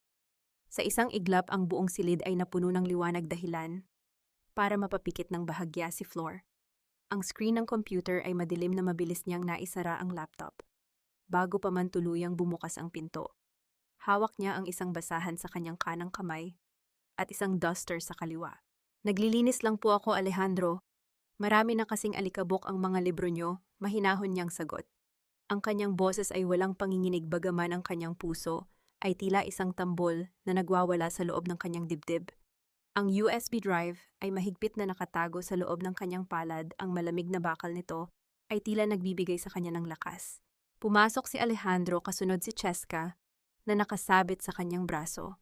Sa isang iglap, ang buong silid ay napuno ng liwanag dahilan para mapapikit ng bahagya si Flor. Ang screen ng computer ay madilim na mabilis niyang naisara ang laptop, bago pa man tuluyang bumukas ang pinto. Hawak niya ang isang basahan sa kanyang kanang kamay at isang duster sa kaliwa. Naglilinis lang po ako, Alejandro. Marami na kasing alikabok ang mga libro niyo, mahinahon niyang sagot. Ang kanyang boses ay walang panginginig bagaman ang kanyang puso ay tila isang tambol na nagwawala sa loob ng kanyang dibdib. Ang USB drive ay mahigpit na nakatago sa loob ng kanyang palad, ang malamig na bakal nito ay tila nagbibigay sa kanya ng lakas. Pumasok si Alejandro kasunod si Cheska na nakasabit sa kanyang braso.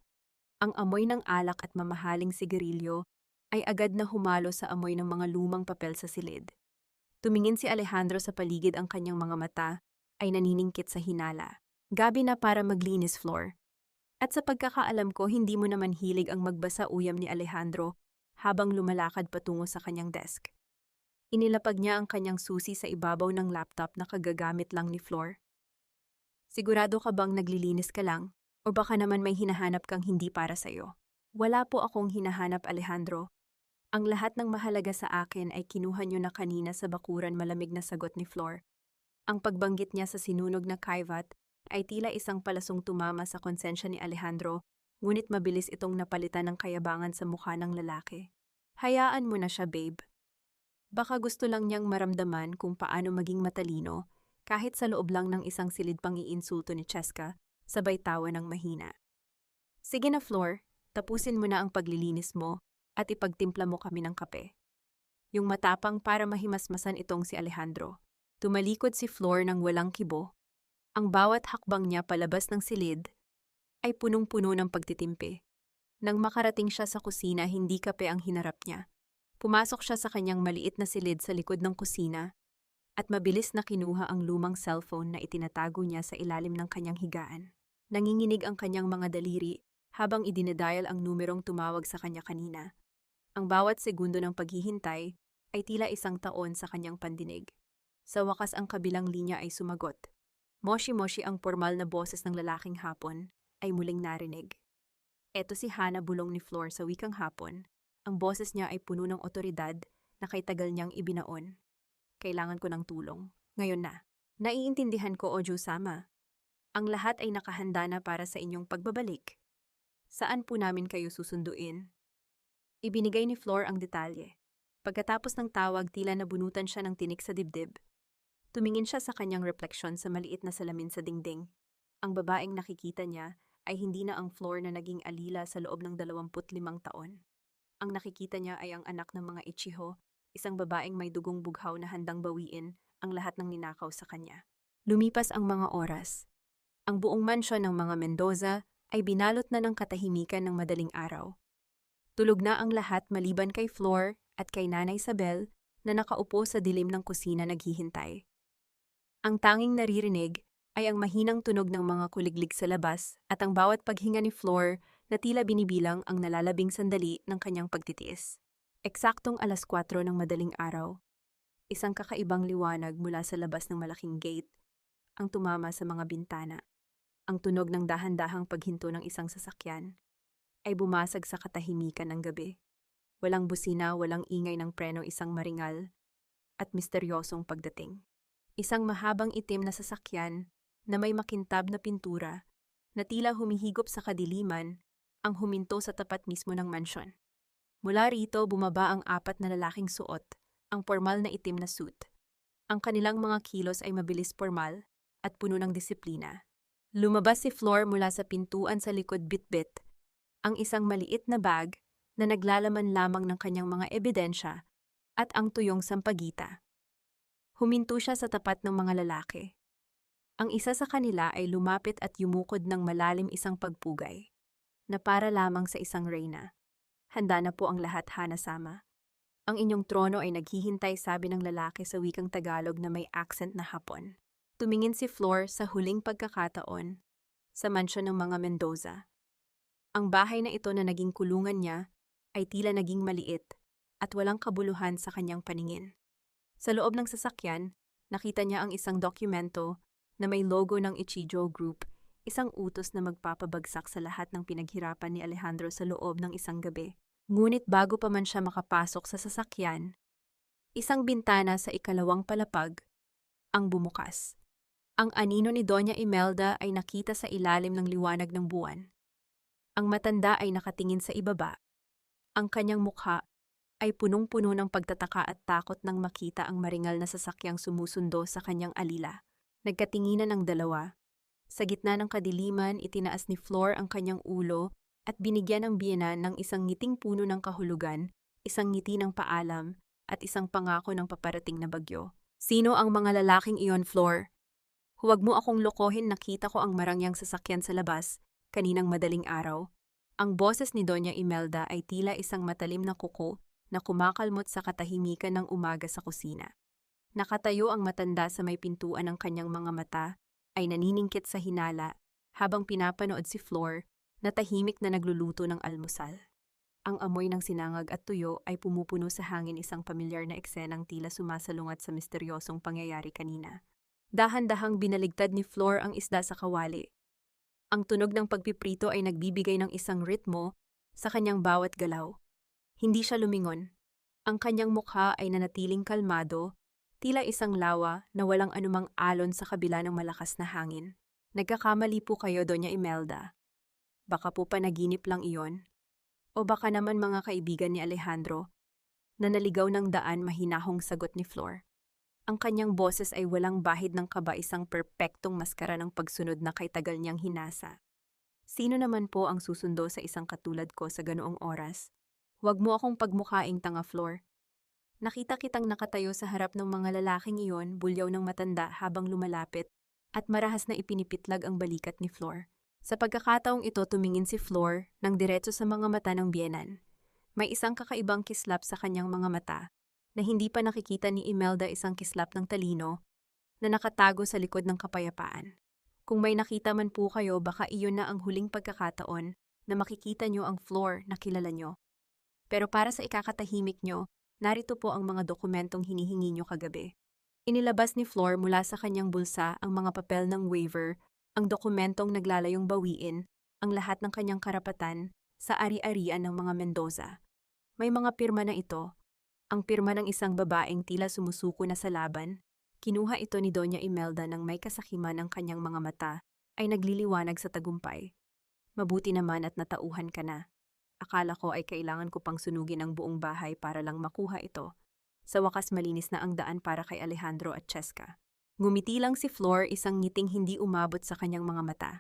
Ang amoy ng alak at mamahaling sigarilyo ay agad na humalo sa amoy ng mga lumang papel sa silid. Tumingin si Alejandro sa paligid, ang kanyang mga mata ay naniningkit sa hinala. Gabi na para maglinis, Flor. At sa pagkakaalam ko, hindi mo naman hilig ang magbasa, uyam ni Alejandro habang lumalakad patungo sa kanyang desk. Inilapag niya ang kanyang susi sa ibabaw ng laptop na kagagamit lang ni Flor. Sigurado ka bang naglilinis ka lang? O baka naman may hinahanap kang hindi para sa'yo? Wala po akong hinahanap, Alejandro. Ang lahat ng mahalaga sa akin ay kinuha niyo na kanina sa bakuran, malamig na sagot ni Flor. Ang pagbanggit niya sa sinunog na kaivat ay tila isang palasong tumama sa konsensya ni Alejandro, ngunit mabilis itong napalitan ng kayabangan sa mukha ng lalaki. Hayaan mo na siya, babe. Baka gusto lang niyang maramdaman kung paano maging matalino, kahit sa loob lang ng isang silid pang iinsulto ni Cheska, sabay tawa ng mahina. Sige na, Flor, tapusin mo na ang paglilinis mo at ipagtimpla mo kami ng kape. Yung matapang para mahimasmasan itong si Alejandro. Tumalikod si Flor ng walang kibo. Ang bawat hakbang niya palabas ng silid ay punong-puno ng pagtitimpi. Nang makarating siya sa kusina, hindi kape ang hinarap niya. Pumasok siya sa kanyang maliit na silid sa likod ng kusina at mabilis na kinuha ang lumang cellphone na itinatago niya sa ilalim ng kanyang higaan. Nanginginig ang kanyang mga daliri habang idinadial ang numerong tumawag sa kanya kanina. Ang bawat segundo ng paghihintay ay tila isang taon sa kanyang pandinig. Sa wakas, ang kabilang linya ay sumagot. Moshi-moshi, ang formal na boses ng lalaking Hapon ay muling narinig. Eto si Hana, bulong ni Flor sa wikang Hapon. Ang boses niya ay puno ng otoridad na kay tagal niyang ibinaon. Kailangan ko ng tulong. Ngayon na. Naiintindihan ko, Ojo-sama. Ang lahat ay nakahanda na para sa inyong pagbabalik. Saan po namin kayo susunduin? Ibinigay ni Flor ang detalye. Pagkatapos ng tawag, tila nabunutan siya ng tinik sa dibdib. Tumingin siya sa kanyang refleksyon sa maliit na salamin sa dingding. Ang babaeng nakikita niya ay hindi na ang Flor na naging alila sa loob ng 25 taon. Ang nakikita niya ay ang anak ng mga Ichiho, isang babaeng may dugong bughaw na handang bawiin ang lahat ng ninakaw sa kanya. Lumipas ang mga oras. Ang buong mansyon ng mga Mendoza ay binalot na ng katahimikan ng madaling araw. Tulog na ang lahat maliban kay Flor at kay Nanay Isabel na nakaupo sa dilim ng kusina naghihintay. Ang tanging naririnig ay ang mahinang tunog ng mga kuliglig sa labas at ang bawat paghinga ni Flor na tila binibilang ang nalalabing sandali ng kanyang pagtitiis. Eksaktong 4:00 ng madaling araw. Isang kakaibang liwanag mula sa labas ng malaking gate ang tumama sa mga bintana. Ang tunog ng dahan-dahang paghinto ng isang sasakyan ay bumasag sa katahimikan ng gabi. Walang busina, walang ingay ng preno, isang maringal at misteryosong pagdating. Isang mahabang itim na sasakyan na may makintab na pintura na tila humihigop sa kadiliman ang huminto sa tapat mismo ng mansyon. Mula rito bumaba ang 4 na lalaking suot, ang pormal na itim na suit. Ang kanilang mga kilos ay mabilis pormal at puno ng disiplina. Lumabas si Flor mula sa pintuan sa likod bitbit, ang isang maliit na bag na naglalaman lamang ng kanyang mga ebidensya at ang tuyong sampagita. Huminto siya sa tapat ng mga lalaki. Ang isa sa kanila ay lumapit at yumukod ng malalim isang pagpugay, na para lamang sa isang reyna. Handa na po ang lahat, Hana-sama. Ang inyong trono ay naghihintay, sabi ng lalaki sa wikang Tagalog na may accent na Hapon. Tumingin si Flor sa huling pagkakataon sa mansyon ng mga Mendoza. Ang bahay na ito na naging kulungan niya ay tila naging maliit at walang kabuluhan sa kanyang paningin. Sa loob ng sasakyan, nakita niya ang isang dokumento na may logo ng Ichijo Group, isang utos na magpapabagsak sa lahat ng pinaghirapan ni Alejandro sa loob ng isang gabi. Ngunit bago pa man siya makapasok sa sasakyan, isang bintana sa ikalawang palapag ang bumukas. Ang anino ni Doña Imelda ay nakita sa ilalim ng liwanag ng buwan. Ang matanda ay nakatingin sa ibaba. Ang kanyang mukha ay punong-puno ng pagtataka at takot nang makita ang maringal na sasakyang sumusundo sa kanyang alila. Nagkatinginan ang dalawa. Sa gitna ng kadiliman, itinaas ni Flor ang kanyang ulo at binigyan ng biyenan ng isang ngiting puno ng kahulugan, isang ngiti ng paalam, at isang pangako ng paparating na bagyo. Sino ang mga lalaking iyon, Flor? Huwag mo akong lokohin, nakita ko ang marangyang sasakyan sa labas, kaninang madaling araw. Ang boses ni Doña Imelda ay tila isang matalim na kuko na kumakalmot sa katahimikan ng umaga sa kusina. Nakatayo ang matanda sa may pintuan ng kanyang mga mata, ay naniningkit sa hinala, habang pinapanood si Flor na tahimik na nagluluto ng almusal. Ang amoy ng sinangag at tuyo ay pumupuno sa hangin, isang pamilyar na eksenang tila sumasalungat sa misteryosong pangyayari kanina. Dahan-dahang binaligtad ni Flor ang isda sa kawali. Ang tunog ng pagpiprito ay nagbibigay ng isang ritmo sa kanyang bawat galaw. Hindi siya lumingon. Ang kanyang mukha ay nanatiling kalmado, tila isang lawa na walang anumang alon sa kabila ng malakas na hangin. Nagkakamali po kayo, Doña Imelda. Baka po panaginip lang iyon. O baka naman mga kaibigan ni Alejandro, na naligaw ng daan, mahinahong sagot ni Flor. Ang kanyang boses ay walang bahid ng kaba, isang perpektong maskara ng pagsunod na kay tagal niyang hinasa. Sino naman po ang susundo sa isang katulad ko sa ganoong oras? Huwag mo akong pagmukhaing tanga, Flor. Nakita kitang nakatayo sa harap ng mga lalaking iyon, bulyaw ng matanda habang lumalapit, at marahas na ipinipitlag ang balikat ni Flor. Sa pagkakataong ito, tumingin si Flor ng diretso sa mga mata ng biyenan. May isang kakaibang kislap sa kanyang mga mata, na hindi pa nakikita ni Imelda, isang kislap ng talino na nakatago sa likod ng kapayapaan. Kung may nakita man po kayo, baka iyon na ang huling pagkakataon na makikita nyo ang Flor na kilala nyo. Pero para sa ikakatahimik nyo, narito po ang mga dokumentong hinihingi nyo kagabi. Inilabas ni Flor mula sa kanyang bulsa ang mga papel ng waiver, ang dokumentong naglalayong bawiin ang lahat ng kanyang karapatan sa ari-arian ng mga Mendoza. May mga pirma na ito. Ang pirma ng isang babaeng tila sumusuko na sa laban. Kinuha ito ni Doña Imelda nang may kasakiman ang kanyang mga mata ay nagliliwanag sa tagumpay. Mabuti naman at natauhan ka na. Akala ko ay kailangan ko pang sunugin ang buong bahay para lang makuha ito. Sa wakas, malinis na ang daan para kay Alejandro at Cheska. Ngumiti lang si Flor, isang ngiting hindi umabot sa kanyang mga mata.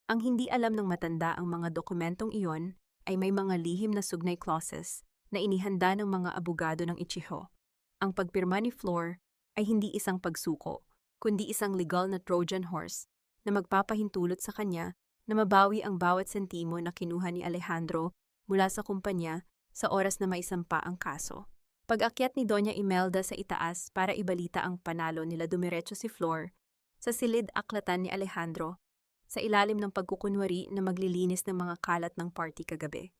Ang hindi alam ng matanda, ang mga dokumentong iyon ay may mga lihim na sugnay clauses na inihanda ng mga abogado ng Ichijo. Ang pagpirma ni Flor ay hindi isang pagsuko, kundi isang legal na Trojan horse na magpapahintulot sa kanya na mabawi ang bawat sentimo na kinuha ni Alejandro mula sa kumpanya sa oras na maisampa ang kaso. Pag-akyat ni Doña Imelda sa itaas para ibalita ang panalo nila, dumiretso si Flor sa silid aklatan ni Alejandro sa ilalim ng pagkukunwari na maglilinis ng mga kalat ng party kagabi.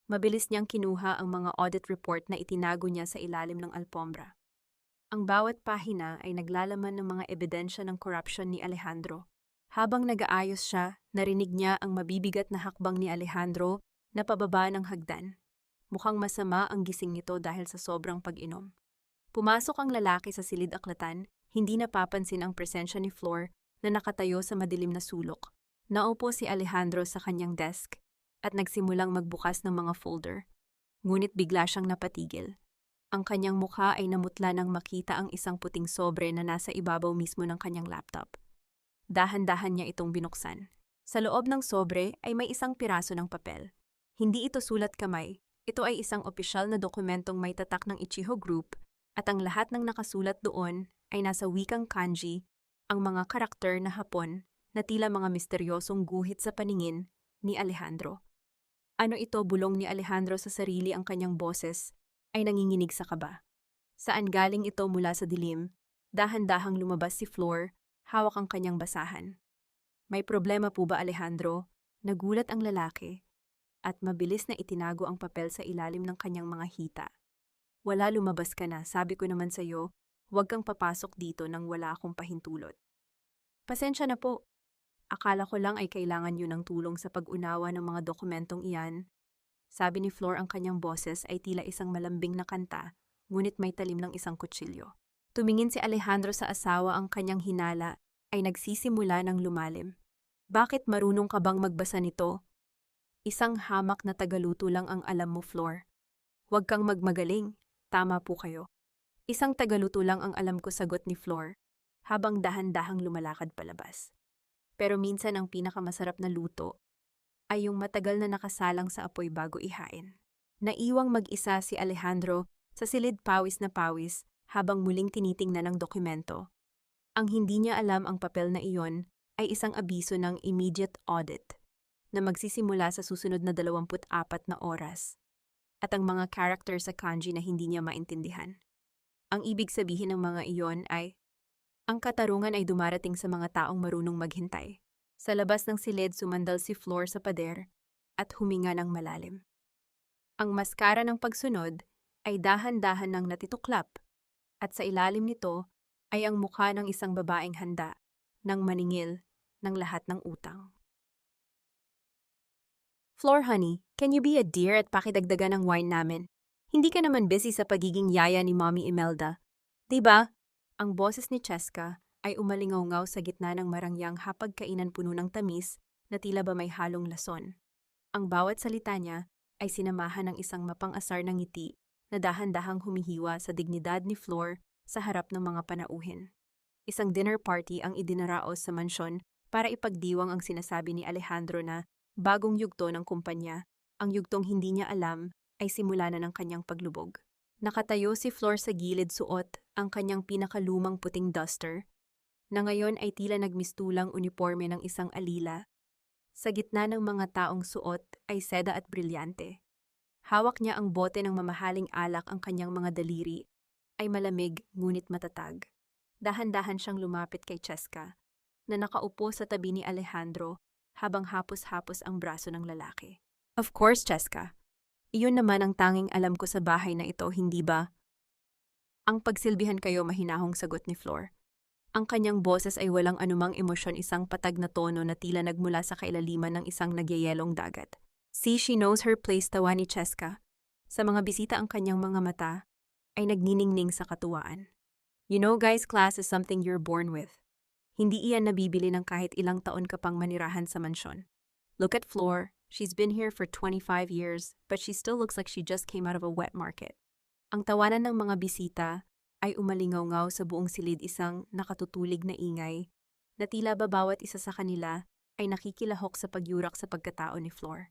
Mabilis niyang kinuha ang mga audit report na itinago niya sa ilalim ng alpombra. Ang bawat pahina ay naglalaman ng mga ebidensya ng corruption ni Alejandro. Habang nag-aayos siya, narinig niya ang mabibigat na hakbang ni Alejandro na pababa ng hagdan. Mukhang masama ang gising nito dahil sa sobrang pag-inom. Pumasok ang lalaki sa silid aklatan, hindi napapansin ang presensya ni Flor na nakatayo sa madilim na sulok. Naupo si Alejandro sa kanyang desk, at nagsimulang magbukas ng mga folder. Ngunit bigla siyang napatigil. Ang kanyang mukha ay namutla nang makita ang isang puting sobre na nasa ibabaw mismo ng kanyang laptop. Dahan-dahan niya itong binuksan. Sa loob ng sobre ay may isang piraso ng papel. Hindi ito sulat kamay. Ito ay isang opisyal na dokumentong may tatak ng Ichigo Group at ang lahat ng nakasulat doon ay nasa wikang kanji, ang mga karakter na Hapon na tila mga misteryosong guhit sa paningin ni Alejandro. Ano ito, bulong ni Alejandro sa sarili, ang kanyang boses ay nanginginig sa kaba. Saan galing ito mula sa dilim? Dahan-dahang lumabas si Flor, hawak ang kanyang basahan. May problema po ba, Alejandro? Nagulat ang lalaki at mabilis na itinago ang papel sa ilalim ng kanyang mga hita. Wala, lumabas ka na, sabi ko naman sa'yo, huwag kang papasok dito nang wala akong pahintulot. Pasensya na po. Akala ko lang ay kailangan yun ng tulong sa pag-unawa ng mga dokumentong iyan. Sabi ni Flor, ang kanyang boses ay tila isang malambing na kanta, ngunit may talim ng isang kutsilyo. Tumingin si Alejandro sa asawa, ang kanyang hinala ay nagsisimula ng lumalim. Bakit, marunong ka bang magbasa nito? Isang hamak na tagaluto lang ang alam mo, Flor. Huwag kang magmagaling, tama po kayo. Isang tagaluto lang ang alam ko, sagot ni Flor, habang dahan-dahang lumalakad palabas. Pero minsan ang pinakamasarap na luto ay yung matagal na nakasalang sa apoy bago ihain. Naiwang mag-isa si Alejandro sa silid pawis na pawis habang muling tinitingnan ang dokumento. Ang hindi niya alam, ang papel na iyon ay isang abiso ng immediate audit na magsisimula sa susunod na 24 na oras at ang mga character sa kanji na hindi niya maintindihan. Ang ibig sabihin ng mga iyon ay ang katarungan ay dumarating sa mga taong marunong maghintay. Sa labas ng silid, sumandal si Flor sa pader at huminga ng malalim. Ang maskara ng pagsunod ay dahan-dahan ng natituklap at sa ilalim nito ay ang mukha ng isang babaeng handa ng maningil ng lahat ng utang. Flor, honey, can you be a dear at pakidagdagan ng wine namin? Hindi ka naman busy sa pagiging yaya ni Mommy Imelda. Diba? Ang boses ni Cheska ay umalingaw-ngaw sa gitna ng marangyang hapagkainan puno ng tamis na tila ba may halong lason. Ang bawat salita niya ay sinamahan ng isang mapang-asar na ngiti na dahan-dahang humihiwa sa dignidad ni Flor sa harap ng mga panauhin. Isang dinner party ang idinaraos sa mansyon para ipagdiwang ang sinasabi ni Alejandro na bagong yugto ng kumpanya. Ang yugtong hindi niya alam ay simula na ng kanyang paglubog. Nakatayo si Flor sa gilid, suot ang kanyang pinakalumang puting duster, na ngayon ay tila nagmistulang uniforme ng isang alila. Sa gitna ng mga taong suot ay seda at brilyante. Hawak niya ang bote ng mamahaling alak, ang kanyang mga daliri ay malamig ngunit matatag. Dahan-dahan siyang lumapit kay Cheska, na nakaupo sa tabi ni Alejandro habang hapos-hapos ang braso ng lalaki. Of course, Cheska. Iyon naman ang tanging alam ko sa bahay na ito, hindi ba? Ang pagsilbihan kayo, mahinahong sagot ni Flor. Ang kanyang boses ay walang anumang emosyon, isang patag na tono na tila nagmula sa kailaliman ng isang nagyayelong dagat. See, she knows her place, tawa ni Cheska. Sa mga bisita ang kanyang mga mata ay nagniningning sa katuwaan. You know guys, class is something you're born with. Hindi iyan nabibili ng kahit ilang taon ka pang manirahan sa mansyon. Look at Flor. She's been here for 25 years, but she still looks like she just came out of a wet market. Ang tawanan ng mga bisita ay umalingaw-ngaw sa buong silid, isang nakatutulig na ingay na tila ba bawat isa sa kanila ay nakikilahok sa pagyurak sa pagkatao ni Flor.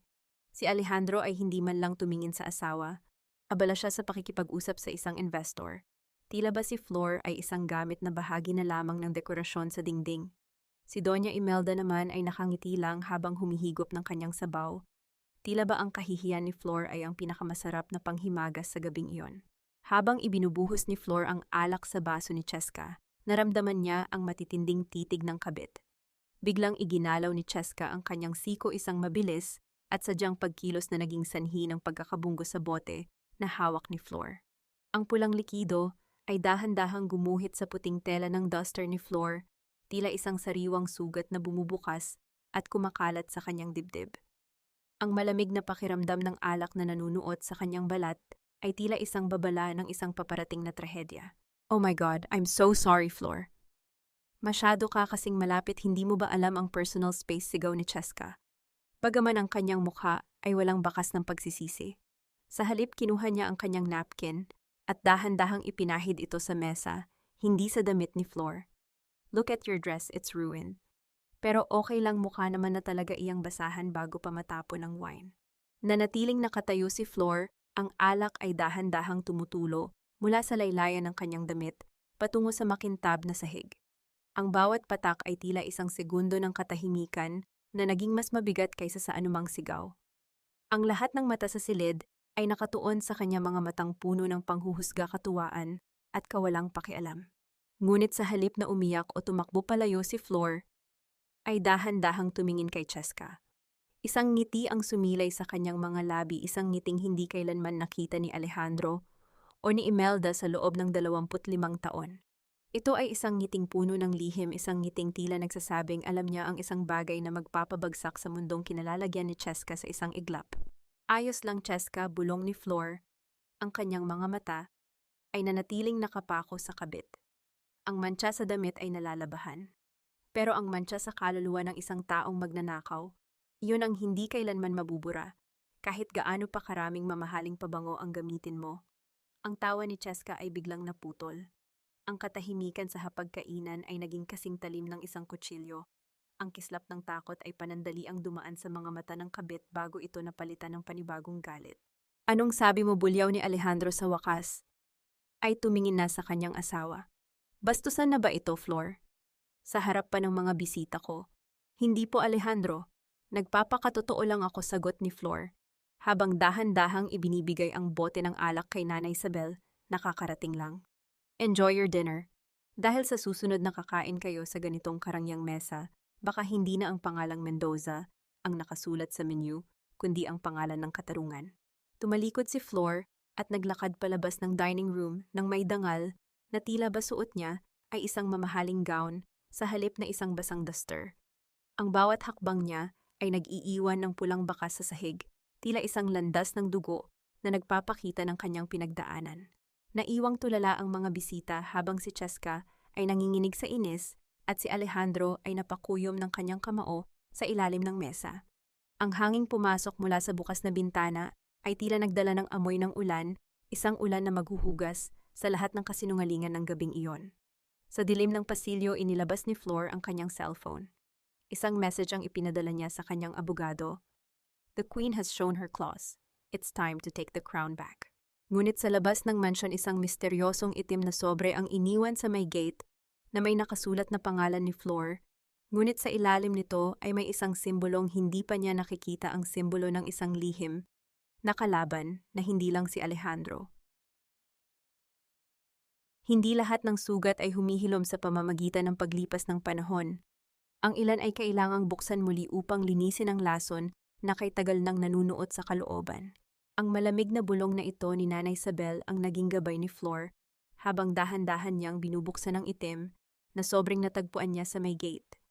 Si Alejandro ay hindi man lang tumingin sa asawa. Abala siya sa pakikipag-usap sa isang investor. Tila ba si Flor ay isang gamit na bahagi na lamang ng dekorasyon sa dingding. Si Doña Imelda naman ay nakangiti lang habang humihigop ng kanyang sabaw. Tila ba ang kahihiyan ni Flor ay ang pinakamasarap na panghimagas sa gabing iyon. Habang ibinubuhos ni Flor ang alak sa baso ni Cheska, naramdaman niya ang matitinding titig ng kabit. Biglang iginalaw ni Cheska ang kanyang siko, isang mabilis at sadyang pagkilos na naging sanhi ng pagkakabunggo sa bote na hawak ni Flor. Ang pulang likido ay dahan-dahang gumuhit sa puting tela ng duster ni Flor, tila isang sariwang sugat na bumubukas at kumakalat sa kanyang dibdib. Ang malamig na pakiramdam ng alak na nanunuot sa kanyang balat ay tila isang babala ng isang paparating na trahedya. Oh my God, I'm so sorry, Flor. Masyado ka kasing malapit, hindi mo ba alam ang personal space, sigaw ni Cheska. Bagaman ang kanyang mukha ay walang bakas ng pagsisisi. Sa halip kinuha niya ang kanyang napkin at dahan-dahang ipinahid ito sa mesa, hindi sa damit ni Flor. Look at your dress, it's ruined. Pero okay lang, mukha naman na talaga iyang basahan bago pa matapon ng wine. Nanatiling nakatayo si Flor, ang alak ay dahan-dahang tumutulo mula sa laylayan ng kanyang damit patungo sa makintab na sahig. Ang bawat patak ay tila isang segundo ng katahimikan na naging mas mabigat kaysa sa anumang sigaw. Ang lahat ng mata sa silid ay nakatuon sa kanya, mga matang puno ng panghuhusga, katuwaan at kawalang pakialam. Ngunit sa halip na umiyak o tumakbo palayo si Flor, ay dahan-dahang tumingin kay Cheska. Isang ngiti ang sumilay sa kanyang mga labi, isang ngiting hindi kailanman nakita ni Alejandro o ni Imelda sa loob ng 25 taon. Ito ay isang ngiting puno ng lihim, isang ngiting tila nagsasabing alam niya ang isang bagay na magpapabagsak sa mundong kinalalagyan ni Cheska sa isang iglap. Ayos lang, Cheska, bulong ni Flor. Ang kanyang mga mata ay nanatiling nakapako sa kabit. Ang mantsa sa damit ay nalalabahan. Pero ang mantsa sa kaluluwa ng isang taong magnanakaw, iyon ang hindi kailanman mabubura, kahit gaano pa karaming mamahaling pabango ang gamitin mo. Ang tawa ni Cheska ay biglang naputol. Ang katahimikan sa hapagkainan ay naging kasing talim ng isang kutsilyo. Ang kislap ng takot ay panandali ang dumaan sa mga mata ng kabit bago ito napalitan ng panibagong galit. Anong sabi mo, bulyaw ni Alejandro sa wakas? Ay tumingin na sa kanyang asawa. Bastusan na ba ito, Flor? Sa harap pa ng mga bisita ko. Hindi po, Alejandro. Nagpapakatotoo lang ako, sagot ni Flor, habang dahan-dahang ibinibigay ang bote ng alak kay Nanay Isabel, nakakarating lang. Enjoy your dinner. Dahil sa susunod na kakain kayo sa ganitong karangyang mesa, baka hindi na ang pangalang Mendoza ang nakasulat sa menu, kundi ang pangalan ng katarungan. Tumalikod si Flor at naglakad palabas ng dining room nang may dangal na tila ba suot niya ay isang mamahaling gown sa halip na isang basang duster. Ang bawat hakbang niya ay nag-iiwan ng pulang bakas sa sahig, tila isang landas ng dugo na nagpapakita ng kanyang pinagdaanan. Naiwang tulala ang mga bisita habang si Cheska ay nanginginig sa inis at si Alejandro ay napakuyom ng kanyang kamao sa ilalim ng mesa. Ang hanging pumasok mula sa bukas na bintana ay tila nagdala ng amoy ng ulan, isang ulan na maghuhugas sa lahat ng kasinungalingan ng gabing iyon. Sa dilim ng pasilyo, inilabas ni Flor ang kanyang cellphone. Isang message ang ipinadala niya sa kanyang abogado. The Queen has shown her claws. It's time to take the crown back. Ngunit sa labas ng mansyon, isang misteryosong itim na sobre ang iniwan sa may gate na may nakasulat na pangalan ni Flor. Ngunit sa ilalim nito ay may isang simbolong hindi pa niya nakikita, ang simbolo ng isang lihim na kalaban na hindi lang si Alejandro. Hindi lahat ng sugat ay humihilom sa pamamagitan ng paglipas ng panahon. Ang ilan ay kailangang buksan muli upang linisin ang lason na kay tagal nang nanunuot sa kalooban. Ang malamig na bulong na ito ni Nanay Isabel ang naging gabay ni Flor habang dahan-dahan niyang binubuksan ang itim na sobrang natagpuan niya sa may gate.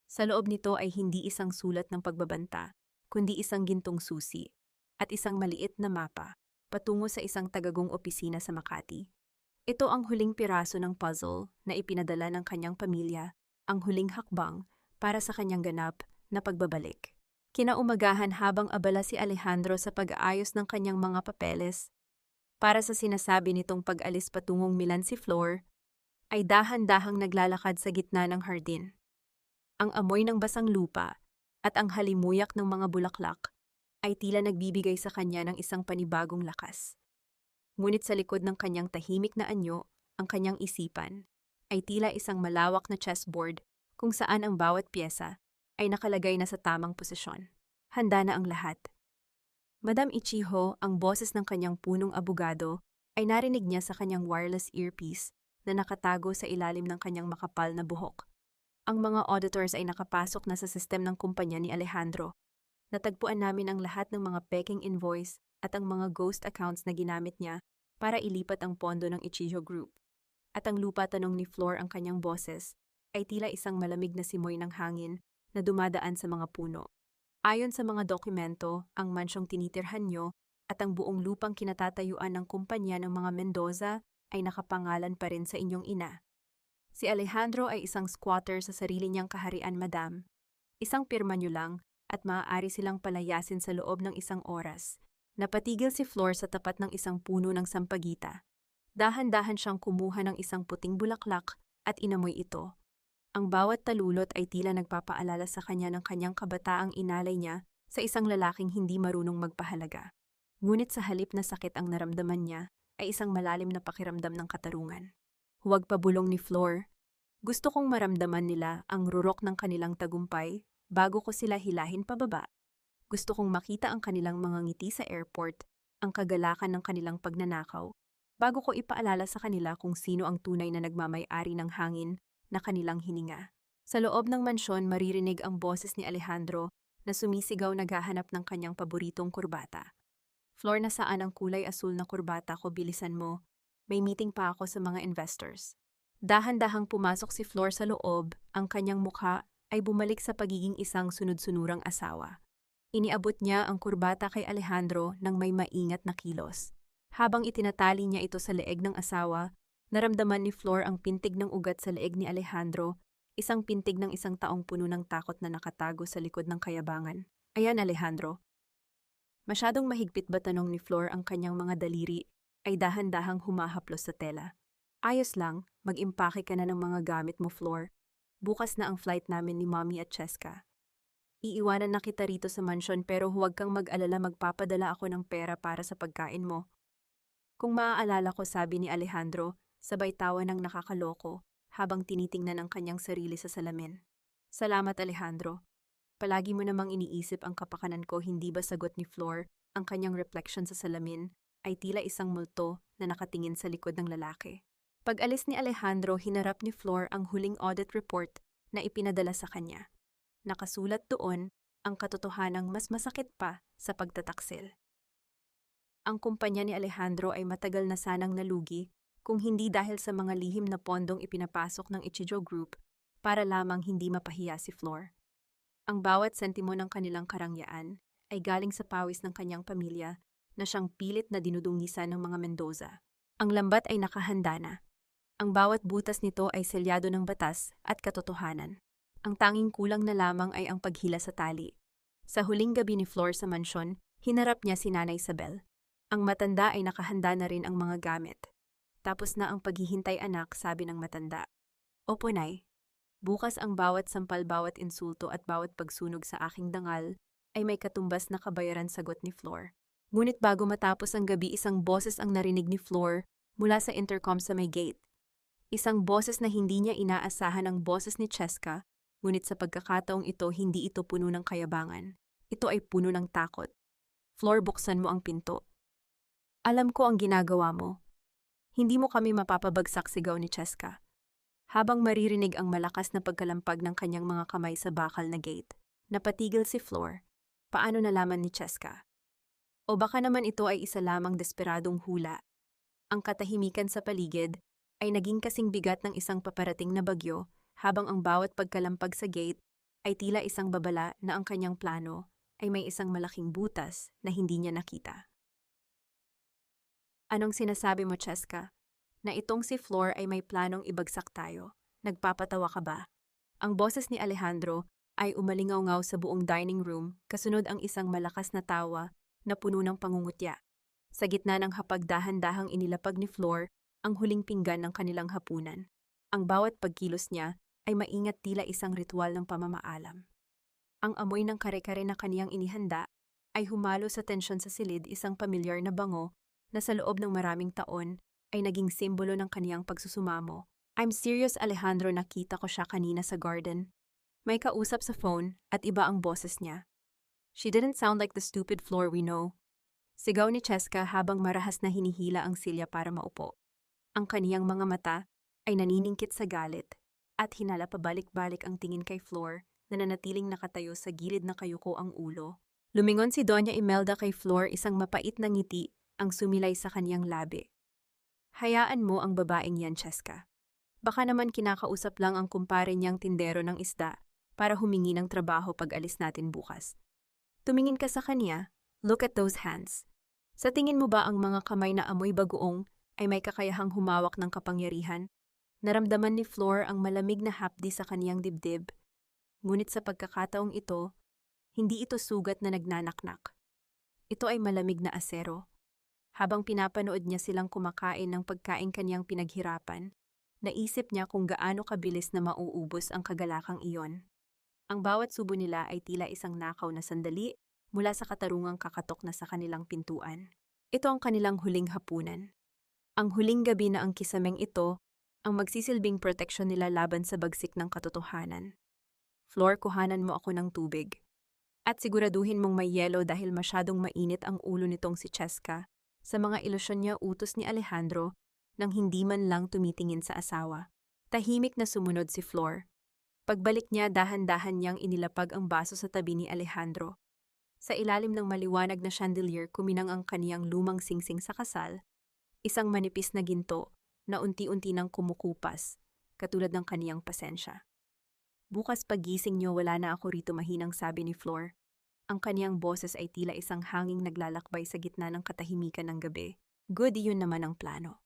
Sa loob nito ay hindi isang sulat ng pagbabanta, kundi isang gintong susi at isang maliit na mapa patungo sa isang tagagong opisina sa Makati. Ito ang huling piraso ng puzzle na ipinadala ng kanyang pamilya, ang huling hakbang para sa kanyang ganap na pagbabalik. Kinaumagahan habang abala si Alejandro sa pag-aayos ng kanyang mga papeles, para sa sinasabi nitong pag-alis patungong Milan, si Flor ay dahan-dahang naglalakad sa gitna ng hardin. Ang amoy ng basang lupa at ang halimuyak ng mga bulaklak ay tila nagbibigay sa kanya ng isang panibagong lakas. Ngunit sa likod ng kanyang tahimik na anyo, ang kanyang isipan ay tila isang malawak na chessboard kung saan ang bawat pyesa ay nakalagay na sa tamang posisyon. Handa na ang lahat. Madam Ichiho, ang boses ng kanyang punong abogado, ay narinig niya sa kanyang wireless earpiece na nakatago sa ilalim ng kanyang makapal na buhok. Ang mga auditors ay nakapasok na sa sistem ng kumpanya ni Alejandro. Natagpuan namin ang lahat ng mga peking invoice at ang mga ghost accounts na ginamit niya para ilipat ang pondo ng Ichiho Group. At ang lupa, tanong ni Flor, ang kanyang boses, ay tila isang malamig na simoy ng hangin na dumadaan sa mga puno. Ayon sa mga dokumento, ang mansyong tinitirhan niyo at ang buong lupang kinatatayuan ng kumpanya ng mga Mendoza ay nakapangalan pa rin sa inyong ina. Si Alejandro ay isang squatter sa sarili niyang kaharian, madam. Isang pirma niyo lang at maaari silang palayasin sa loob ng isang oras. Napatigil si Flor sa tapat ng isang puno ng sampagita. Dahan-dahan siyang kumuha ng isang puting bulaklak at inamoy ito. Ang bawat talulot ay tila nagpapaalala sa kanya ng kanyang kabataang inalay niya sa isang lalaking hindi marunong magpahalaga. Ngunit sa halip na sakit ang naramdaman niya, ay isang malalim na pakiramdam ng katarungan. Huwag pabulong ni Flor. Gusto kong maramdaman nila ang rurok ng kanilang tagumpay bago ko sila hilahin pababa. Gusto kong makita ang kanilang mga ngiti sa airport, ang kagalakan ng kanilang pagnanakaw, bago ko ipaalala sa kanila kung sino ang tunay na nagmamay-ari ng hangin na kanilang hininga. Sa loob ng mansyon, maririnig ang boses ni Alejandro na sumisigaw naghahanap ng kanyang paboritong kurbata. Flor, nasaan ang kulay asul na kurbata ko? Bilisan mo. May meeting pa ako sa mga investors. Dahan-dahang pumasok si Flor sa loob, ang kanyang mukha ay bumalik sa pagiging isang sunod-sunurang asawa. Iniabot niya ang kurbata kay Alejandro nang may maingat na kilos. Habang itinatali niya ito sa leeg ng asawa, naramdaman ni Flor ang pintig ng ugat sa leeg ni Alejandro, isang pintig ng isang taong puno ng takot na nakatago sa likod ng kayabangan. Ayan, Alejandro. Masyadong mahigpit ba, tanong ni Flor? Ang kanyang mga daliri ay dahan-dahang humahaplos sa tela. Ayos lang, mag-impake ka na ng mga gamit mo, Flor. Bukas na ang flight namin ni Mommy at Cheska. Iiwanan na kita rito sa mansyon pero huwag kang mag-alala, magpapadala ako ng pera para sa pagkain mo. Kung maaalala ko, sabi ni Alejandro, sabay tawa ng nakakaloko habang tinitingnan ang kanyang sarili sa salamin. Salamat, Alejandro. Palagi mo namang iniisip ang kapakanan ko, hindi ba? Sagot ni Flor. Ang kanyang reflection sa salamin ay tila isang multo na nakatingin sa likod ng lalaki. Pag-alis ni Alejandro, hinarap ni Flor ang huling audit report na ipinadala sa kanya. Nakasulat doon ang katotohanang mas masakit pa sa pagtataksil. Ang kumpanya ni Alejandro ay matagal na sanang nalugi kung hindi dahil sa mga lihim na pondong ipinapasok ng Ichijo Group para lamang hindi mapahiya si Flor. Ang bawat sentimo ng kanilang karangyaan ay galing sa pawis ng kanyang pamilya na siyang pilit na dinudungisan ng mga Mendoza. Ang lambat ay nakahanda na. Ang bawat butas nito ay selyado ng batas at katotohanan. Ang tanging kulang na lamang ay ang paghila sa tali. Sa huling gabi ni Flor sa mansyon, hinarap niya si Nanay Isabel. Ang matanda ay nakahanda na rin ang mga gamit. Tapos na ang paghihintay, anak, sabi ng matanda. Opo, Nay. Bukas ang bawat sampal, bawat insulto at bawat pagsunog sa aking dangal ay may katumbas na kabayaran, sagot ni Flor. Ngunit bago matapos ang gabi, isang boses ang narinig ni Flor mula sa intercom sa may gate. Isang boses na hindi niya inaasahan, ang boses ni Cheska, ngunit sa pagkakataong ito, hindi ito puno ng kayabangan. Ito ay puno ng takot. Flor, buksan mo ang pinto. Alam ko ang ginagawa mo. Hindi mo kami mapapabagsak, sigaw ni Cheska. Habang maririnig ang malakas na pagkalampag ng kanyang mga kamay sa bakal na gate, napatigil si Flor. Paano nalaman ni Cheska? O baka naman ito ay isa lamang desperadong hula. Ang katahimikan sa paligid ay naging kasing bigat ng isang paparating na bagyo, habang ang bawat pagkalampag sa gate ay tila isang babala na ang kanyang plano ay may isang malaking butas na hindi niya nakita. Anong sinasabi mo, Cheska? Na itong si Flor ay may planong ibagsak tayo. Nagpapatawa ka ba? Ang boses ni Alejandro ay umalingaw-ngaw sa buong dining room, kasunod ang isang malakas na tawa na puno ng pangungutya. Sa gitna ng hapagdahan-dahang inilapag ni Flor ang huling pinggan ng kanilang hapunan. Ang bawat pagkilos niya ay maingat, tila isang ritual ng pamamaalam. Ang amoy ng kare-kare na kaniyang inihanda ay humalo sa tensyon sa silid, isang pamilyar na bango na sa loob ng maraming taon ay naging simbolo ng kaniyang pagsusumamo. I'm serious, Alejandro, nakita ko siya kanina sa garden. May kausap sa phone at iba ang boses niya. She didn't sound like the stupid Flor we know. Sigaw ni Cheska habang marahas na hinihila ang silya para maupo. Ang kaniyang mga mata ay naniningkit sa galit at hinala pabalik-balik ang tingin kay Flor na nanatiling nakatayo sa gilid na kayuko ang ulo. Lumingon si Doña Imelda kay Flor, isang mapait na ngiti ang sumilay sa kaniyang labi. Hayaan mo ang babaeng yan, Cheska. Baka naman kinakausap lang ang kumpare niyang tindero ng isda para humingi ng trabaho pag alis natin bukas. Tumingin ka sa kanya, look at those hands. Sa tingin mo ba ang mga kamay na amoy bagoong ay may kakayahang humawak ng kapangyarihan? Naramdaman ni Flor ang malamig na hapdi sa kaniyang dibdib. Ngunit sa pagkakataong ito, Hindi ito sugat na nagnanaknak. Ito ay malamig na asero. Habang pinapanood niya silang kumakain ng pagkain kaniyang pinaghirapan, naisip niya kung gaano kabilis na mauubos ang kagalakang iyon. Ang bawat subo nila ay tila isang nakaw na sandali mula sa katarungang kakatok na sa kanilang pintuan. Ito ang kanilang huling hapunan. Ang huling gabi na ang kisameng ito ang magsisilbing proteksyon nila laban sa bagsik ng katotohanan. Floor, kuhanan mo ako ng tubig. At siguraduhin mong may yelo dahil masyadong mainit ang ulo nitong si Cheska. Sa mga ilusyon niya utos ni Alejandro nang hindi man lang tumitingin sa asawa. Tahimik na sumunod si Flor. Pagbalik niya, dahan-dahan niyang inilapag ang baso sa tabi ni Alejandro. Sa ilalim ng maliwanag na chandelier, kuminang ang kaniyang lumang singsing sa kasal, isang manipis na ginto na unti-unti nang kumukupas, katulad ng kaniyang pasensya. Bukas pagising niyo, wala na ako rito, mahinang sabi ni Flor. Ang kaniyang boses ay tila isang hanging naglalakbay sa gitna ng katahimikan ng gabi. Good, yun naman ang plano.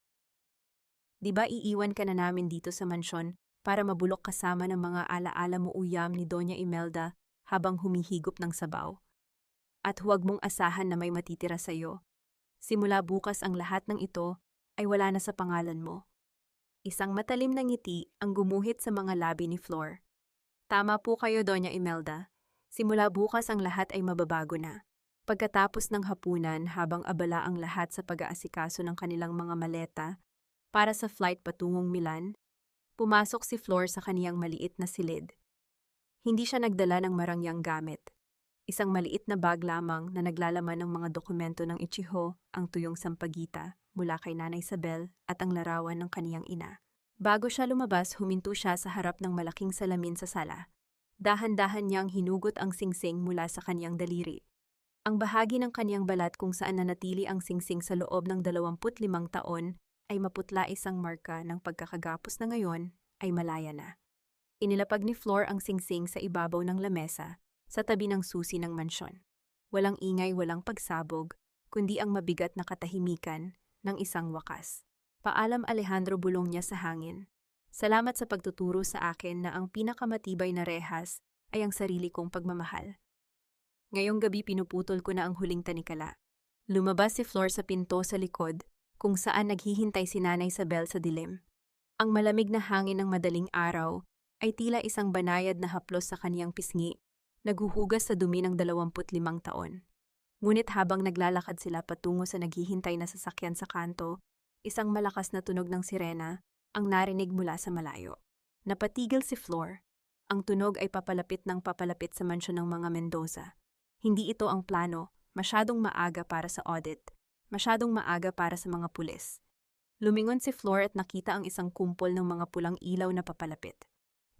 Di ba iiwan ka na namin dito sa mansyon para mabulok kasama ng mga alaala mo uyam ni Doña Imelda habang humihigop ng sabaw? At huwag mong asahan na may matitira sa'yo. Simula bukas ang lahat ng ito ay wala na sa pangalan mo. Isang matalim na ngiti ang gumuhit sa mga labi ni Flor. Tama po kayo, Doña Imelda. Simula bukas ang lahat ay mababago na. Pagkatapos ng hapunan, habang abala ang lahat sa pag-aasikaso ng kanilang mga maleta para sa flight patungong Milan, pumasok si Flor sa kaniyang maliit na silid. Hindi siya nagdala ng marangyang gamit. Isang maliit na bag lamang na naglalaman ng mga dokumento ng Ichiho, ang tuyong sampagita mula kay Nanay Isabel at ang larawan ng kaniyang ina. Bago siya lumabas, huminto siya sa harap ng malaking salamin sa sala. Dahan-dahan niyang hinugot ang singsing mula sa kaniyang daliri. Ang bahagi ng kaniyang balat kung saan nanatili ang singsing sa loob ng 25 taon ay maputla, isang marka ng pagkakagapos na ngayon ay malaya na. Inilapag ni Flor ang singsing sa ibabaw ng lamesa sa tabi ng susi ng mansyon. Walang ingay, walang pagsabog, kundi ang mabigat na katahimikan ng isang wakas. Paalam, Alejandro, bulong niya sa hangin. Salamat sa pagtuturo sa akin na ang pinakamatibay na rehas ay ang sarili kong pagmamahal. Ngayong gabi pinuputol ko na ang huling tanikala. Lumabas si Flor sa pinto sa likod kung saan naghihintay si Nanay Isabel sa dilim. Ang malamig na hangin ng madaling araw ay tila isang banayad na haplos sa kaniyang pisngi, naghuhugas sa dumi ng 25 taon. Ngunit habang naglalakad sila patungo sa naghihintay na sasakyan sa kanto, isang malakas na tunog ng sirena ang narinig mula sa malayo. Napatigil si Flor. Ang tunog ay papalapit sa mansyon ng mga Mendoza. Hindi ito ang plano, masyadong maaga para sa audit, masyadong maaga para sa mga pulis. Lumingon si Flor at nakita ang isang kumpol ng mga pulang ilaw na papalapit.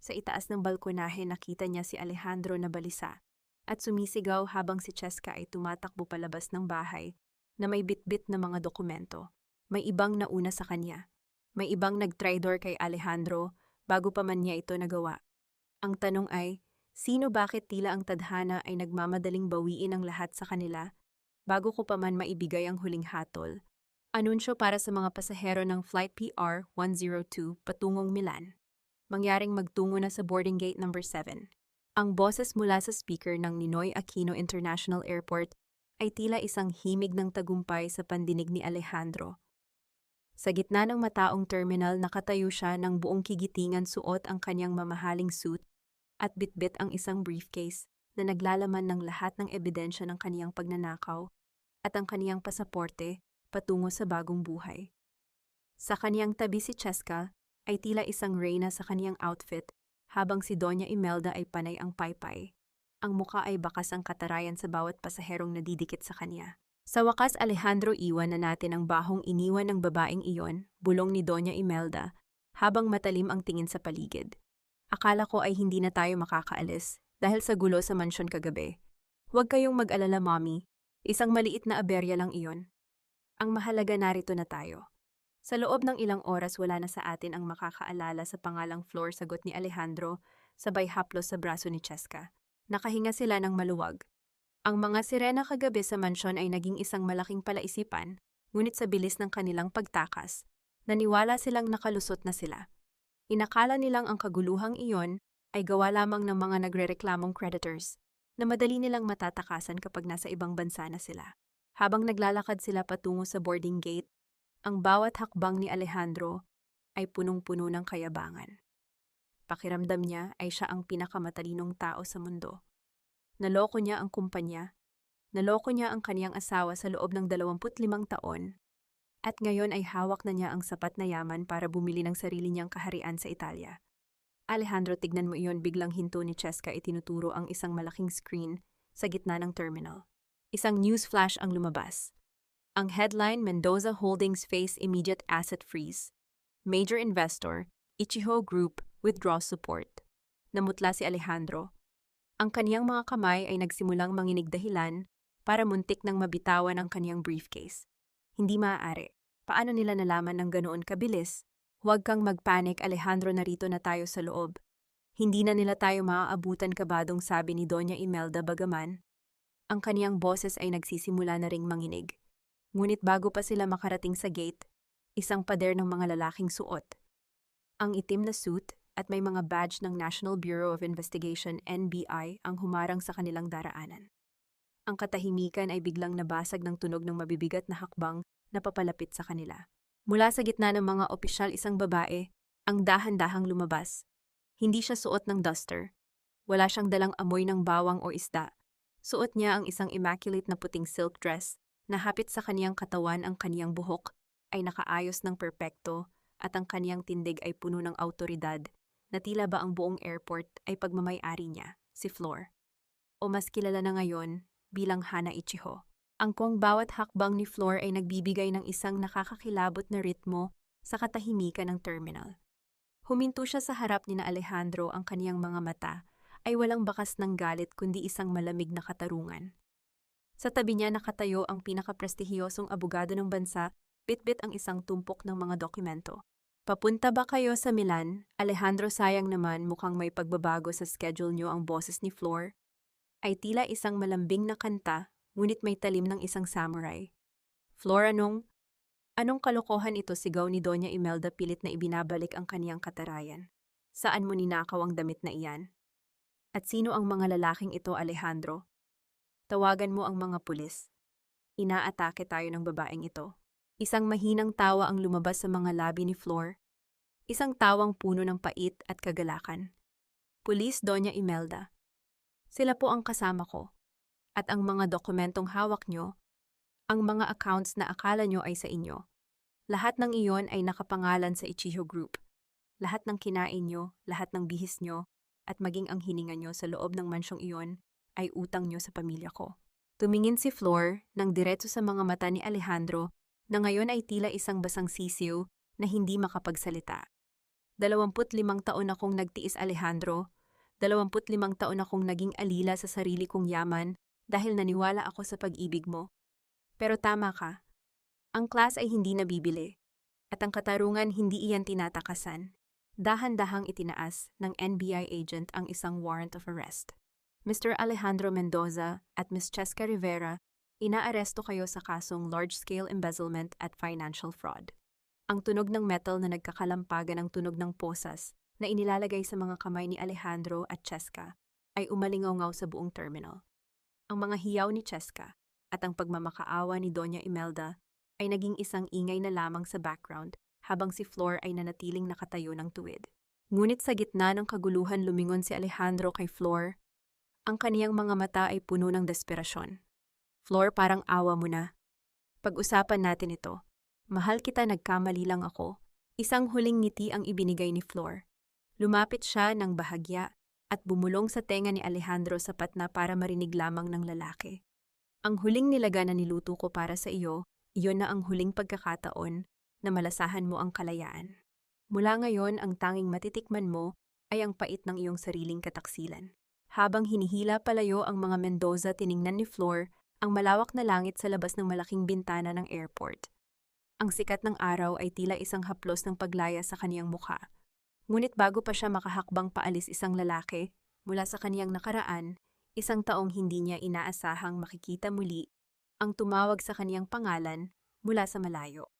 Sa itaas ng balkonahe nakita niya si Alejandro na balisa at sumisigaw habang si Cheska ay tumatakbo palabas ng bahay na may bitbit na mga dokumento. May ibang nauna sa kanya. May ibang nag-try-door kay Alejandro bago pa man niya ito nagawa. Ang tanong ay, sino, bakit tila ang tadhana ay nagmamadaling bawiin ang lahat sa kanila bago ko pa man maibigay ang huling hatol? Anunsyo para sa mga pasahero ng Flight PR-102 patungong Milan. Mangyaring magtungo na sa boarding gate number 7. Ang boses mula sa speaker ng Ninoy Aquino International Airport ay tila isang himig ng tagumpay sa pandinig ni Alejandro. Sa gitna ng mataong terminal, nakatayo siya ng buong kigitingan, suot ang kanyang mamahaling suit at bitbit ang isang briefcase na naglalaman ng lahat ng ebidensya ng kaniyang pagnanakaw at ang kaniyang pasaporte patungo sa bagong buhay. Sa kaniyang tabi si Cheska ay tila isang reyna sa kaniyang outfit, habang si Doña Imelda ay panay ang paypay. Ang muka ay bakas ang katarayan sa bawat pasaherong nadidikit sa kanya. Sa wakas, Alejandro, iwan na natin ang bahong iniwan ng babaeng iyon, bulong ni Doña Imelda, habang matalim ang tingin sa paligid. Akala ko ay hindi na tayo makakaalis dahil sa gulo sa mansyon kagabi. Huwag kayong mag-alala, Mommy. Isang maliit na aberya lang iyon. Ang mahalaga, narito na tayo. Sa loob ng ilang oras wala na sa atin ang makakaalala sa pangalang Flor, sagot ni Alejandro, sabay haplos sa braso ni Cheska. Nakahinga sila ng maluwag. Ang mga sirena kagabi sa mansyon ay naging isang malaking palaisipan, ngunit sa bilis ng kanilang pagtakas, naniwala silang nakalusot na sila. Inakala nilang ang kaguluhang iyon ay gawa lamang ng mga nagrereklamong creditors. na madali nilang matatakasan kapag nasa ibang bansa na sila. Habang naglalakad sila patungo sa boarding gate, ang bawat hakbang ni Alejandro ay punong-puno ng kayabangan. Pakiramdam niya ay siya ang pinakamatalinong tao sa mundo. Naloko niya ang kumpanya, naloko niya ang kaniyang asawa sa loob ng 25 taon, at ngayon ay hawak na niya ang sapat na yaman para bumili ng sarili niyang kaharian sa Italia. Alejandro, tignan mo iyon, biglang hinto ni Cheska itinuturo ang isang malaking screen sa gitna ng terminal. Isang news flash ang lumabas. Ang headline, Mendoza Holdings face immediate asset freeze. Major investor, Ichigo Group, withdraws support. Namutla si Alejandro. Ang kaniyang mga kamay ay nagsimulang manginig dahilan para muntik nang mabitawan ang kaniyang briefcase. Hindi maaari. Paano nila nalaman ng ganoon kabilis? Huwag kang magpanik, Alejandro, narito na tayo sa loob. Hindi na nila tayo maaabutan, kabadong sabi ni Doña Imelda, bagaman ang kaniyang boses ay nagsisimula na ring manginig. Ngunit bago pa sila makarating sa gate, isang pader ng mga lalaking suot ang itim na suit at may mga badge ng National Bureau of Investigation (NBI) ang humarang sa kanilang daraanan. Ang katahimikan ay biglang nabasag ng tunog ng mabibigat na hakbang na papalapit sa kanila. Mula sa gitna ng mga opisyal, isang babae ang dahan-dahang lumabas. Hindi siya suot ng duster. Wala siyang dalang amoy ng bawang o isda. Suot niya ang isang immaculate na puting silk dress na hapit sa kaniyang katawan. Ang kaniyang buhok ay nakaayos ng perpekto at ang kaniyang tindig ay puno ng awtoridad na tila ba ang buong airport ay pagmamay-ari niya, si Flor. O mas kilala na ngayon bilang Hana Ichigo. Ang kung bawat hakbang ni Flor ay nagbibigay ng isang nakakakilabot na ritmo sa katahimikan ng terminal. Huminto siya sa harap ni na Alejandro, ang kaniyang mga mata ay walang bakas ng galit kundi isang malamig na katarungan. Sa tabi niya nakatayo ang pinakaprestihiyosong abogado ng bansa, bitbit ang isang tumpok ng mga dokumento. Papunta ba kayo sa Milan? Alejandro, sayang naman, mukhang may pagbabago sa schedule niyo. Ang boses ni Flor ay tila isang malambing na kanta, ngunit may talim ng isang samurai. Flor, anong kalokohan ito? Sigaw ni Doña Imelda, pilit na ibinabalik ang kaniyang katarayan. Saan mo ninakaw ang damit na iyan? At sino ang mga lalaking ito, Alejandro? Tawagan mo ang mga pulis. Inaatake tayo ng babaeng ito. Isang mahinang tawa ang lumabas sa mga labi ni Flor. Isang tawang puno ng pait at kagalakan. Pulis, Doña Imelda. Sila po ang kasama ko. At ang mga dokumentong hawak nyo, ang mga accounts na akala nyo ay sa inyo. Lahat ng iyon ay nakapangalan sa Ichigo Group. Lahat ng kinain nyo, lahat ng bihis nyo, at maging ang hininga nyo sa loob ng mansyong iyon ay utang nyo sa pamilya ko. Tumingin si Flor ng diretso sa mga mata ni Alejandro na ngayon ay tila isang basang sisiw na hindi makapagsalita. 25 taon akong nagtiis, Alejandro. 25 taon akong naging alila sa sarili kong yaman dahil naniwala ako sa pag-ibig mo. Pero tama ka. Ang class ay hindi nabibili. At ang katarungan hindi iyan tinatakasan. Dahan-dahang itinaas ng NBI agent ang isang warrant of arrest. Mr. Alejandro Mendoza at Ms. Cheska Rivera, inaaresto kayo sa kasong large-scale embezzlement at financial fraud. Ang tunog ng metal na nagkakalampagan ng tunog ng posas na inilalagay sa mga kamay ni Alejandro at Cheska ay umalingaw-ngaw sa buong terminal. Ang mga hiyaw ni Cheska at ang pagmamakaawa ni Doña Imelda ay naging isang ingay na lamang sa background habang si Flor ay nanatiling nakatayo ng tuwid. Ngunit sa gitna ng kaguluhan, lumingon si Alejandro kay Flor. Ang kaniyang mga mata ay puno ng desperasyon. Flor, parang awa mo na. Pag-usapan natin ito. Mahal kita, nagkamali lang ako. Isang huling ngiti ang ibinigay ni Flor. Lumapit siya ng bahagya at bumulong sa tenga ni Alejandro sapat na para marinig lamang ng lalaki. Ang huling nilaga na niluto ko para sa iyo, iyon na ang huling pagkakataon na malasahan mo ang kalayaan. Mula ngayon, ang tanging matitikman mo ay ang pait ng iyong sariling kataksilan. Habang hinihila palayo ang mga Mendoza, tiningnan ni Flor ang malawak na langit sa labas ng malaking bintana ng airport. Ang sikat ng araw ay tila isang haplos ng paglaya sa kaniyang mukha. Ngunit bago pa siya makahakbang paalis, isang lalaki, mula sa kaniyang nakaraan, isang taong hindi niya inaasahang makikita muli, ang tumawag sa kaniyang pangalan mula sa malayo.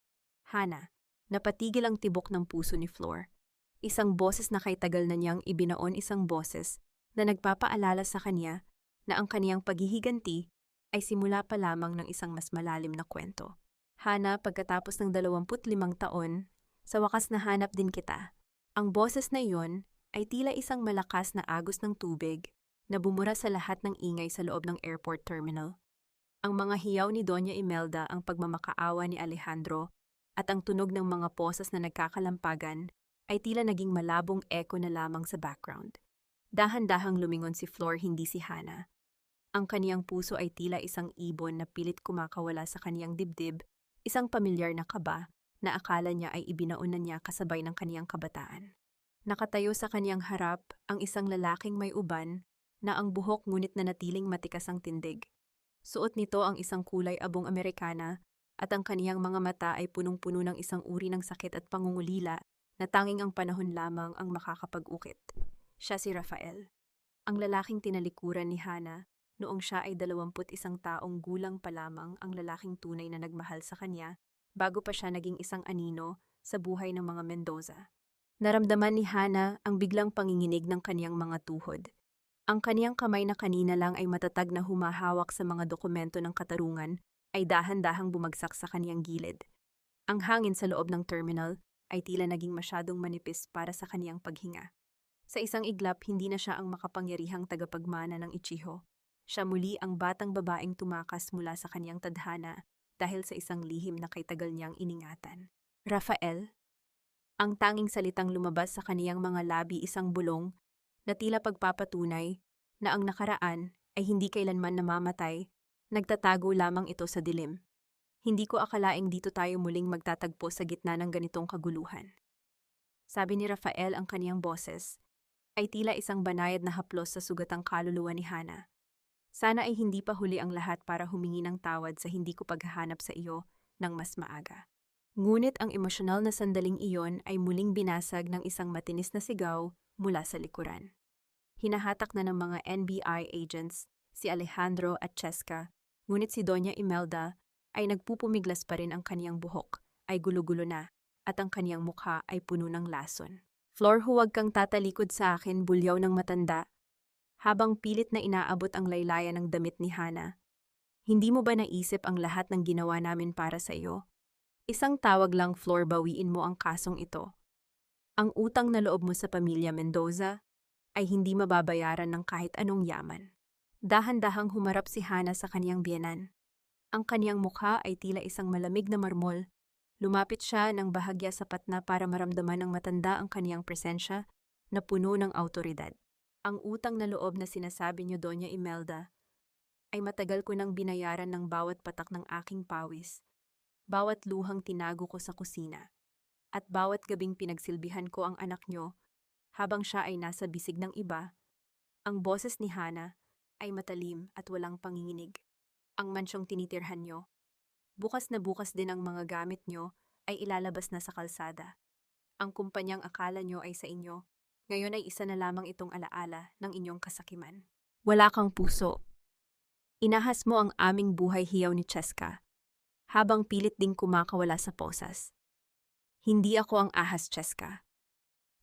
Hana. Napatigil ang tibok ng puso ni Flor. Isang boses na kay tagal na niyang ibinaon, isang boses na nagpapaalala sa kanya na ang kaniyang paghihiganti ay simula pa lamang ng isang mas malalim na kwento. Hana, pagkatapos ng 25 taon, sa wakas nahanap din kita. Ang boses na iyon ay tila isang malakas na agos ng tubig na bumura sa lahat ng ingay sa loob ng airport terminal. Ang mga hiyaw ni Doña Imelda, ang pagmamakaawa ni Alejandro, at ang tunog ng mga posas na nagkakalampagan ay tila naging malabong echo na lamang sa background. Dahan-dahang lumingon si Flor, hindi si Hana. Ang kaniyang puso ay tila isang ibon na pilit kumakawala sa kaniyang dibdib, isang pamilyar na kaba na akala niya ay ibinaon na niya kasabay ng kaniyang kabataan. Nakatayo sa kaniyang harap ang isang lalaking may uban na ang buhok ngunit nanatiling matikas ang tindig. Suot nito ang isang kulay abong Amerikana at ang kaniyang mga mata ay punong-puno ng isang uri ng sakit at pangungulila na tanging ang panahon lamang ang makakapag-ukit. Siya si Rafael, ang lalaking tinalikuran ni Hana noong siya ay 21 taong gulang pa lamang, ang lalaking tunay na nagmahal sa kanya bago pa siya naging isang anino sa buhay ng mga Mendoza. Naramdaman ni Hana ang biglang panginginig ng kaniyang mga tuhod. Ang kaniyang kamay na kanina lang ay matatag na humahawak sa mga dokumento ng katarungan ay dahan-dahang bumagsak sa kaniyang gilid. Ang hangin sa loob ng terminal ay tila naging masyadong manipis para sa kaniyang paghinga. Sa isang iglap, hindi na siya ang makapangyarihang tagapagmana ng Ichijo. Siya muli ang batang babaeng tumakas mula sa kaniyang tadhana dahil sa isang lihim na kay tagal niyang iningatan. Rafael? Ang tanging salitang lumabas sa kaniyang mga labi, isang bulong na tila pagpapatunay na ang nakaraan ay hindi kailanman namamatay, nagtatago lamang ito sa dilim. Hindi ko akalaing dito tayo muling magtatagpo sa gitna ng ganitong kaguluhan. Sabi ni Rafael, ang kaniyang boses ay tila isang banayad na haplos sa sugatang kaluluwa ni Hana. Sana ay hindi pa huli ang lahat para humingi ng tawad sa hindi ko paghahanap sa iyo ng mas maaga. Ngunit ang emosyonal na sandaling iyon ay muling binasag ng isang matinis na sigaw mula sa likuran. Hinahatak na ng mga NBI agents si Alejandro at Cheska, ngunit si Doña Imelda ay nagpupumiglas pa rin. Ang kaniyang buhok ay gulo-gulo na at ang kaniyang mukha ay puno ng lason. Flor, huwag kang tatalikod sa akin, bulyaw ng matanda, habang pilit na inaabot ang laylayan ng damit ni Hana. Hindi mo ba naisip ang lahat ng ginawa namin para sa iyo? Isang tawag lang, Flor, bawiin mo ang kasong ito. Ang utang na loob mo sa pamilya Mendoza ay hindi mababayaran ng kahit anong yaman. Dahan-dahang humarap si Hana sa kaniyang biyenan. Ang kaniyang mukha ay tila isang malamig na marmol. Lumapit siya ng bahagya sapat na para maramdaman ng matanda ang kaniyang presensya na puno ng awtoridad. Ang utang na loob na sinasabi niyo, Doña Imelda, ay matagal ko nang binayaran ng bawat patak ng aking pawis, bawat luhang tinago ko sa kusina, at bawat gabing pinagsilbihan ko ang anak niyo habang siya ay nasa bisig ng iba. Ang boses ni Hana ay matalim at walang panginginig. Ang mansyong tinitirhan niyo, bukas na bukas din ang mga gamit niyo ay ilalabas na sa kalsada. Ang kumpanyang akala niyo ay sa inyo, ngayon ay isa na lamang itong alaala ng inyong kasakiman. Wala kang puso. Inahas mo ang aming buhay, hiyaw ni Cheska, habang pilit ding kumakawala sa posas. Hindi ako ang ahas, Cheska.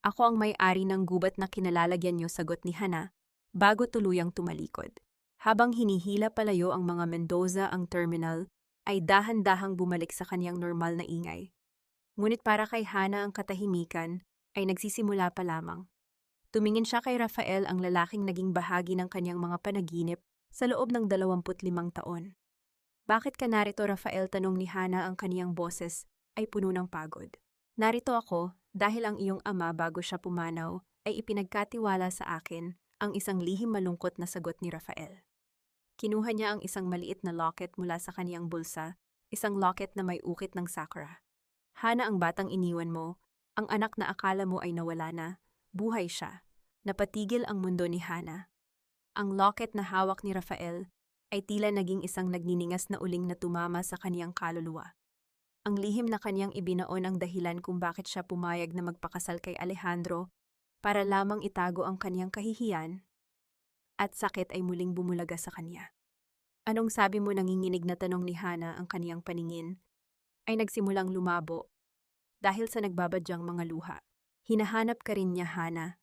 Ako ang may-ari ng gubat na kinalalagyan niyo, sagot ni Hana bago tuluyang tumalikod. Habang hinihila palayo ang mga Mendoza ang terminal, ay dahan-dahang bumalik sa kaniyang normal na ingay. Ngunit para kay Hana ang katahimikan ay nagsisimula pa lamang. Tumingin siya kay Rafael, ang lalaking naging bahagi ng kaniyang mga panaginip sa loob ng 25 taon. Bakit ka narito, Rafael? Tanong ni Hana, ang kaniyang boses ay puno ng pagod. Narito ako dahil ang iyong ama bago siya pumanaw ay ipinagkatiwala sa akin, ang isang lihim malungkot na sagot ni Rafael. Kinuha niya ang isang maliit na locket mula sa kaniyang bulsa, isang locket na may ukit ng sakura. Hana, ang batang iniwan mo, ang anak na akala mo ay nawala na, buhay siya. Napatigil ang mundo ni Hana. Ang locket na hawak ni Rafael ay tila naging isang nagniningas na uling na tumama sa kaniyang kaluluwa. Ang lihim na kaniyang ibinaon ang dahilan kung bakit siya pumayag na magpakasal kay Alejandro para lamang itago ang kaniyang kahihiyan, at sakit ay muling bumulaga sa kaniya. Anong sabi mo? Nanginginig na tanong ni Hana, ang kaniyang paningin ay nagsimulang lumabo dahil sa nagbabadyang mga luha. Hinahanap ka rin niya, Hana,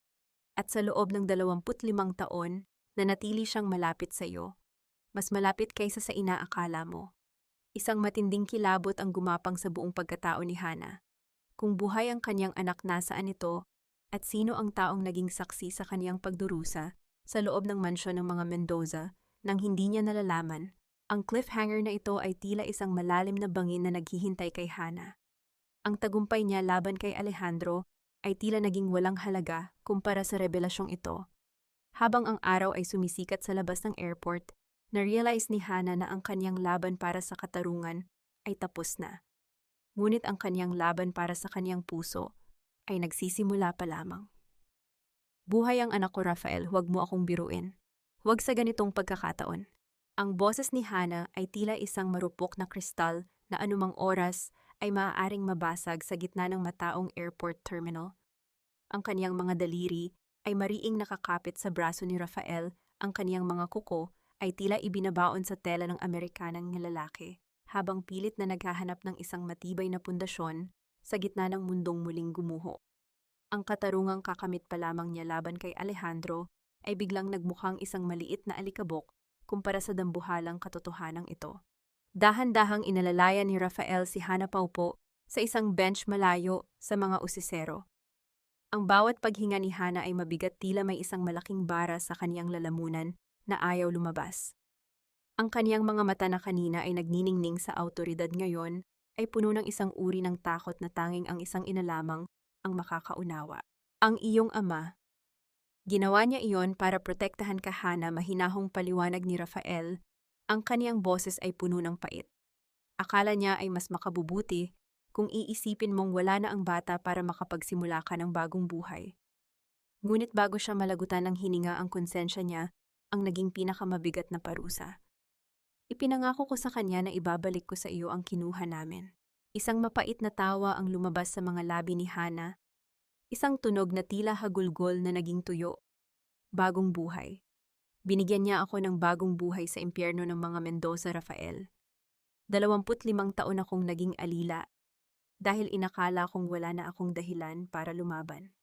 at sa loob ng 25 taon Nanatili siyang malapit sa iyo. Mas malapit kaysa sa inaakala mo. Isang matinding kilabot ang gumapang sa buong pagkatao ni Hana. Kung buhay ang kanyang anak, nasaan ito, at sino ang taong naging saksi sa kanyang pagdurusa sa loob ng mansyon ng mga Mendoza nang hindi niya nalalaman. Ang cliffhanger na ito ay tila isang malalim na bangin na naghihintay kay Hana. Ang tagumpay niya laban kay Alejandro ay tila naging walang halaga kumpara sa revelasyong ito. Habang ang araw ay sumisikat sa labas ng airport, na-realize ni Hana na ang kanyang laban para sa katarungan ay tapos na. Ngunit ang kanyang laban para sa kanyang puso ay nagsisimula pa lamang. Buhay ang anak ko, Rafael, huwag mo akong biruin. Huwag sa ganitong pagkakataon. Ang boses ni Hana ay tila isang marupok na kristal na anumang oras ay maaaring mabasag sa gitna ng mataong airport terminal. Ang kaniyang mga daliri ay mariing nakakapit sa braso ni Rafael, ang kaniyang mga kuko ay tila ibinabaon sa tela ng Amerikanang lalaki, habang pilit na naghahanap ng isang matibay na pundasyon sa gitna ng mundong muling gumuho. Ang katarungang kakamit pa lamang niya laban kay Alejandro ay biglang nagmukhang isang maliit na alikabok kumpara sa dambuhalang katotohanang ito. Dahan-dahang inalalayan ni Rafael si Hana paupo sa isang bench malayo sa mga usisero. Ang bawat paghinga ni Hana ay mabigat, tila may isang malaking bara sa kaniyang lalamunan na ayaw lumabas. Ang kaniyang mga mata na kanina ay nagniningning sa awtoridad ngayon ay puno ng isang uri ng takot na tanging ang isang ina lamang ang makakaunawa. Ang iyong ama. Ginawa niya iyon para protektahan ka, Hana, mahinahong paliwanag ni Rafael. Ang kaniyang boses ay puno ng pait. Akala niya ay mas makabubuti kung iisipin mong wala na ang bata para makapagsimula ka ng bagong buhay. Ngunit bago siya malagutan ng hininga, ang konsensya niya ang naging pinakamabigat na parusa. Ipinangako ko sa kanya na ibabalik ko sa iyo ang kinuha namin. Isang mapait na tawa ang lumabas sa mga labi ni Hana. Isang tunog na tila hagulgol na naging tuyo. Bagong buhay. Binigyan niya ako ng bagong buhay sa impyerno ng mga Mendoza, Rafael. 25 taon akong naging alila dahil inakala kong wala na akong dahilan para lumaban.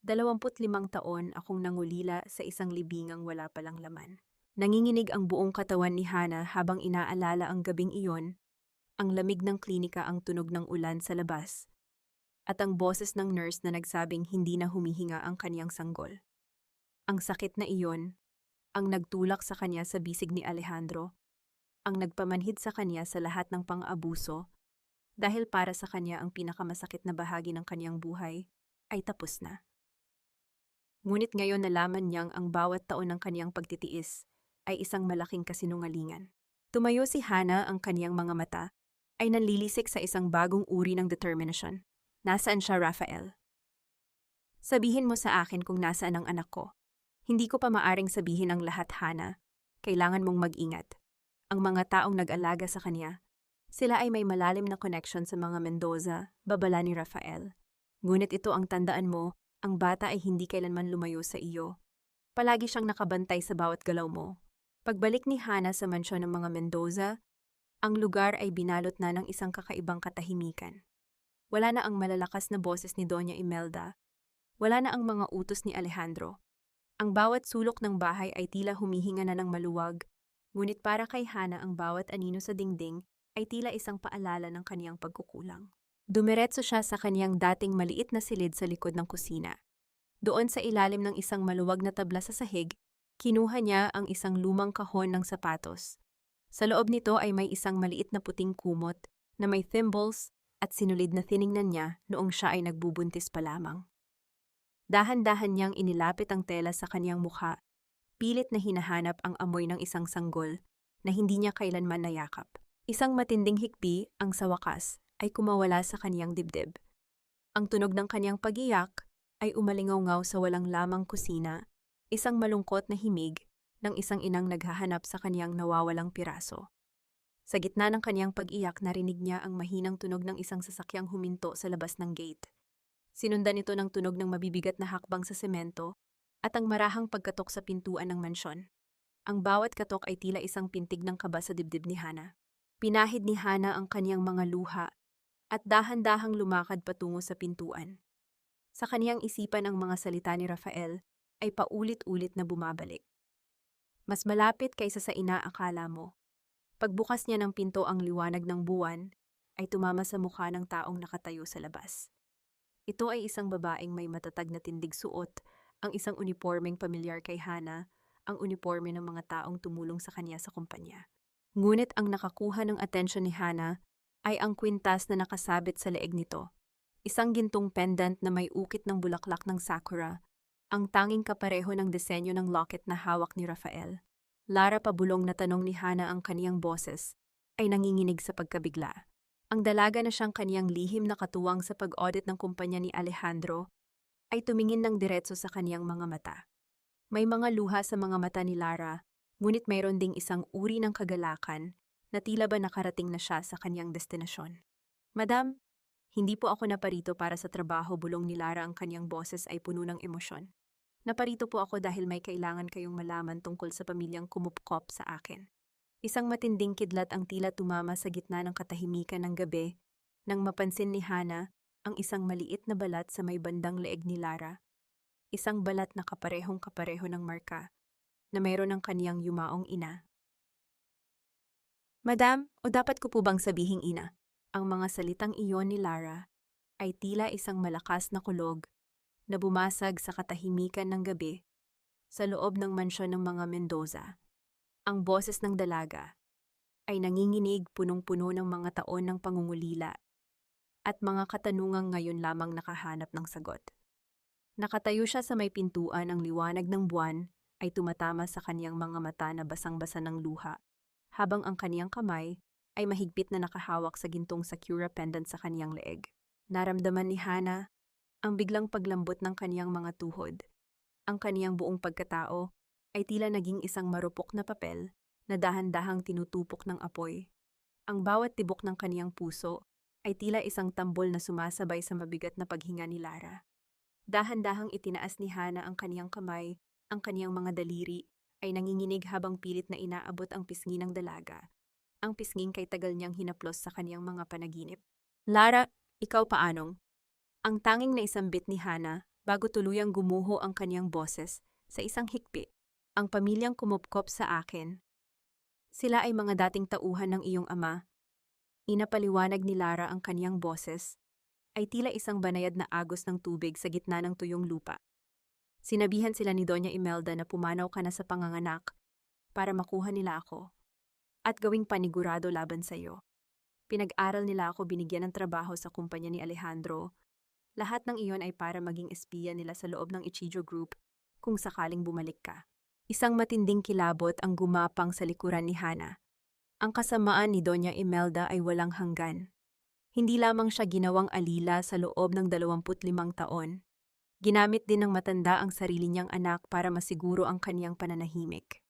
25 taon akong nangulila sa isang libingang wala palang laman. Nanginginig ang buong katawan ni Hana habang inaalala ang gabing iyon, ang lamig ng klinika, ang tunog ng ulan sa labas, at ang boses ng nurse na nagsabing hindi na humihinga ang kaniyang sanggol. Ang sakit na iyon, ang nagtulak sa kanya sa bisig ni Alejandro, ang nagpamanhid sa kanya sa lahat ng pang-abuso, dahil para sa kanya ang pinakamasakit na bahagi ng kaniyang buhay ay tapos na. Ngunit ngayon nalaman niyang ang bawat taon ng kaniyang pagtitiis ay isang malaking kasinungalingan. Tumayo si Hana, ang kaniyang mga mata ay nanlilisik sa isang bagong uri ng determination. Nasaan siya, Rafael? Sabihin mo sa akin kung nasaan ang anak ko. Hindi ko pa maaring sabihin ang lahat, Hana. Kailangan mong mag-ingat. Ang mga taong nag-alaga sa kanya, sila ay may malalim na connection sa mga Mendoza, babala ni Rafael. Ngunit ito ang tandaan mo, ang bata ay hindi kailanman lumayo sa iyo. Palagi siyang nakabantay sa bawat galaw mo. Pagbalik ni Hana sa mansyon ng mga Mendoza, ang lugar ay binalot na ng isang kakaibang katahimikan. Wala na ang malalakas na boses ni Doña Imelda. Wala na ang mga utos ni Alejandro. Ang bawat sulok ng bahay ay tila humihinga na ng maluwag, ngunit para kay Hana ang bawat anino sa dingding ay tila isang paalala ng kaniyang pagkukulang. Dumiretso siya sa kaniyang dating maliit na silid sa likod ng kusina. Doon sa ilalim ng isang maluwag na tabla sa sahig, kinuha niya ang isang lumang kahon ng sapatos. Sa loob nito ay may isang maliit na puting kumot na may thimbles at sinulid na tiningnan niya noong siya ay nagbubuntis pa lamang. Dahan-dahan niyang inilapit ang tela sa kaniyang mukha, pilit na hinahanap ang amoy ng isang sanggol na hindi niya kailanman nayakap. Isang matinding hikbi ang sa wakas ay kumawala sa kaniyang dibdib. Ang tunog ng kaniyang pag-iyak ay umalingaw-ngaw sa walang lamang kusina, isang malungkot na himig ng isang inang naghahanap sa kaniyang nawawalang piraso. Sa gitna ng kaniyang pag-iyak, narinig niya ang mahinang tunog ng isang sasakyang huminto sa labas ng gate. Sinundan ito ng tunog ng mabibigat na hakbang sa semento at ang marahang pagkatok sa pintuan ng mansyon. Ang bawat katok ay tila isang pintig ng kaba sa dibdib ni Hana. Pinahid ni Hana ang kaniyang mga luha at dahan-dahang lumakad patungo sa pintuan. Sa kaniyang isipan, ang mga salita ni Rafael ay paulit-ulit na bumabalik. Mas malapit kaysa sa inaakala mo. Pagbukas niya ng pinto ang liwanag ng buwan, ay tumama sa mukha ng taong nakatayo sa labas. Ito ay isang babaeng may matatag na tindig suot, ang isang unipormeng pamilyar kay Hana, ang uniporme ng mga taong tumulong sa kanya sa kumpanya. Ngunit ang nakakuha ng atensyon ni Hana ay ang kwintas na nakasabit sa leeg nito. Isang gintong pendant na may ukit ng bulaklak ng sakura, ang tanging kapareho ng disenyo ng locket na hawak ni Rafael. Lara, pabulong na tanong ni Hana ang kaniyang boses, ay nanginginig sa pagkabigla. Ang dalaga na siyang kaniyang lihim na katuwang sa pag-audit ng kumpanya ni Alejandro ay tumingin ng diretso sa kaniyang mga mata. May mga luha sa mga mata ni Lara, ngunit mayroon ding isang uri ng kagalakan na tila ba nakarating na siya sa kaniyang destinasyon. Madam, hindi po ako naparito para sa trabaho, bulong ni Lara, ang kaniyang boses ay puno ng emosyon. Naparito po ako dahil may kailangan kayong malaman tungkol sa pamilyang kumupkop sa akin. Isang matinding kidlat ang tila tumama sa gitna ng katahimikan ng gabi nang mapansin ni Hana ang isang maliit na balat sa may bandang leeg ni Lara. Isang balat na kaparehong-kapareho ng marka na mayroon ng kaniyang yumaong ina. Madam, o dapat ko po bang sabihing ina? Ang mga salitang iyon ni Lara ay tila isang malakas na kulog na bumasag sa katahimikan ng gabi sa loob ng mansyon ng mga Mendoza. Ang boses ng dalaga ay nanginginig, punong-puno ng mga taon ng pangungulila at mga katanungang ngayon lamang nakahanap ng sagot. Nakatayo siya sa may pintuan, ang liwanag ng buwan ay tumatama sa kaniyang mga mata na basang-basa ng luha, habang ang kaniyang kamay ay mahigpit na nakahawak sa gintong sakura pendant sa kaniyang leeg. Naramdaman ni Hana ang biglang paglambot ng kaniyang mga tuhod. Ang kaniyang buong pagkatao ay tila naging isang marupok na papel na dahan-dahang tinutupok ng apoy. Ang bawat tibok ng kaniyang puso ay tila isang tambol na sumasabay sa mabigat na paghinga ni Lara. Dahan-dahang itinaas ni Hana ang kaniyang kamay, ang kaniyang mga daliri ay nanginginig habang pilit na inaabot ang pisngi ng dalaga. Ang pisnging kay tagal niyang hinaplos sa kaniyang mga panaginip. Lara, ikaw paanong? Ang tanging na isambit ni Hana bago tuluyang gumuho ang kaniyang boses sa isang hikpi. Ang pamilyang kumupkop sa akin. Sila ay mga dating tauhan ng iyong ama. Inapaliwanag ni Lara, ang kaniyang boses ay tila isang banayad na agos ng tubig sa gitna ng tuyong lupa. Sinabihan sila ni Doña Imelda na pumanaw ka na sa panganganak para makuha nila ako at gawing panigurado laban sa iyo. Pinag-aral nila ako, binigyan ng trabaho sa kumpanya ni Alejandro. Lahat ng iyon ay para maging espiya nila sa loob ng Ichijo Group kung sakaling bumalik ka. Isang matinding kilabot ang gumapang sa likuran ni Hana. Ang kasamaan ni Doña Imelda ay walang hanggan. Hindi lamang siya ginawang alila sa loob ng 25 taon. Ginamit din ng matanda ang sarili niyang anak para masiguro ang kaniyang pananahimik.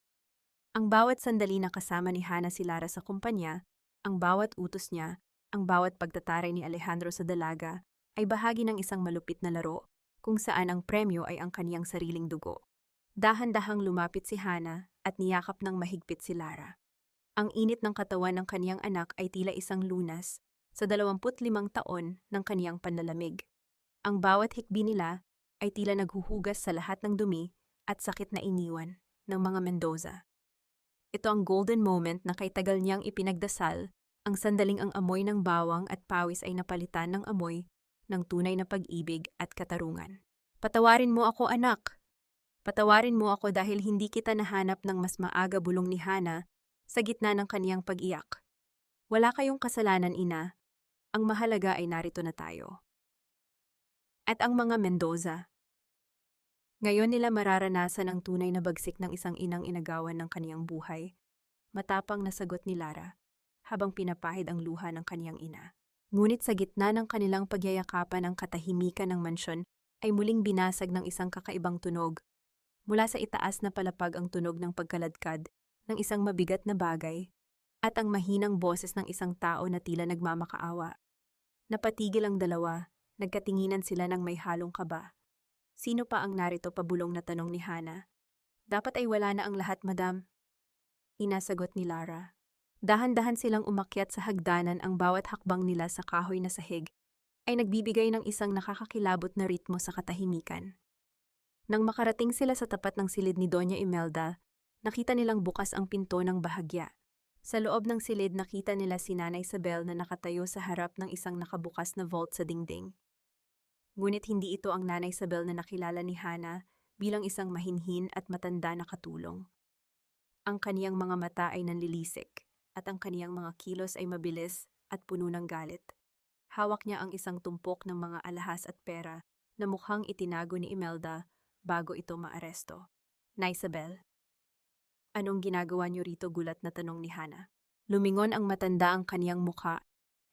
Ang bawat sandali na kasama ni Hana si Lara sa kumpanya, ang bawat utos niya, ang bawat pagtataray ni Alejandro sa dalaga, ay bahagi ng isang malupit na laro kung saan ang premyo ay ang kaniyang sariling dugo. Dahan-dahang lumapit si Hana at niyakap ng mahigpit si Lara. Ang init ng katawan ng kaniyang anak ay tila isang lunas sa 25 taon ng kaniyang panlalamig. Ang bawat hikbi nila ay tila naghuhugas sa lahat ng dumi at sakit na iniwan ng mga Mendoza. Ito ang golden moment na kay tagal niyang ipinagdasal, ang sandaling ang amoy ng bawang at pawis ay napalitan ng amoy ng tunay na pag-ibig at katarungan. Patawarin mo ako, anak! Patawarin mo ako dahil hindi kita nahanap ng mas maaga, bulong ni Hana sa gitna ng kaniyang pag-iyak. Wala kayong kasalanan, ina. Ang mahalaga ay narito na tayo. At ang mga Mendoza. Ngayon nila mararanasan ang tunay na bagsik ng isang inang inagawan ng kaniyang buhay. Matapang na sagot ni Lara habang pinapahid ang luha ng kaniyang ina. Ngunit sa gitna ng kanilang pagyayakapan, ang katahimikan ng mansyon ay muling binasag ng isang kakaibang tunog. Mula sa itaas na palapag ang tunog ng pagkaladkad ng isang mabigat na bagay at ang mahinang boses ng isang tao na tila nagmamakaawa. Napatigil ang dalawa, nagkatinginan sila ng may halong kaba. Sino pa ang narito, pabulong na tanong ni Hana. Dapat ay wala na ang lahat, madam. Inasagot ni Lara. Dahan-dahan silang umakyat sa hagdanan, ang bawat hakbang nila sa kahoy na sahig ay nagbibigay ng isang nakakakilabot na ritmo sa katahimikan. Nang makarating sila sa tapat ng silid ni Doña Imelda, Nakita nilang bukas ang pinto ng bahagya. Sa loob ng silid nakita nila si Nanay Isabel na nakatayo sa harap ng isang nakabukas na vault sa dingding. Ngunit hindi ito ang Nanay Isabel na nakilala ni Hana bilang isang mahinhin at matanda na katulong. Ang kaniyang mga mata ay nanlilisik at ang kaniyang mga kilos ay mabilis at puno ng galit. Hawak niya ang isang tumpok ng mga alahas at pera na mukhang itinago ni Imelda bago ito maaresto. Nay Isabel, anong ginagawa niyo rito? Gulat na tanong ni Hana. Lumingon ang matanda, ang kaniyang mukha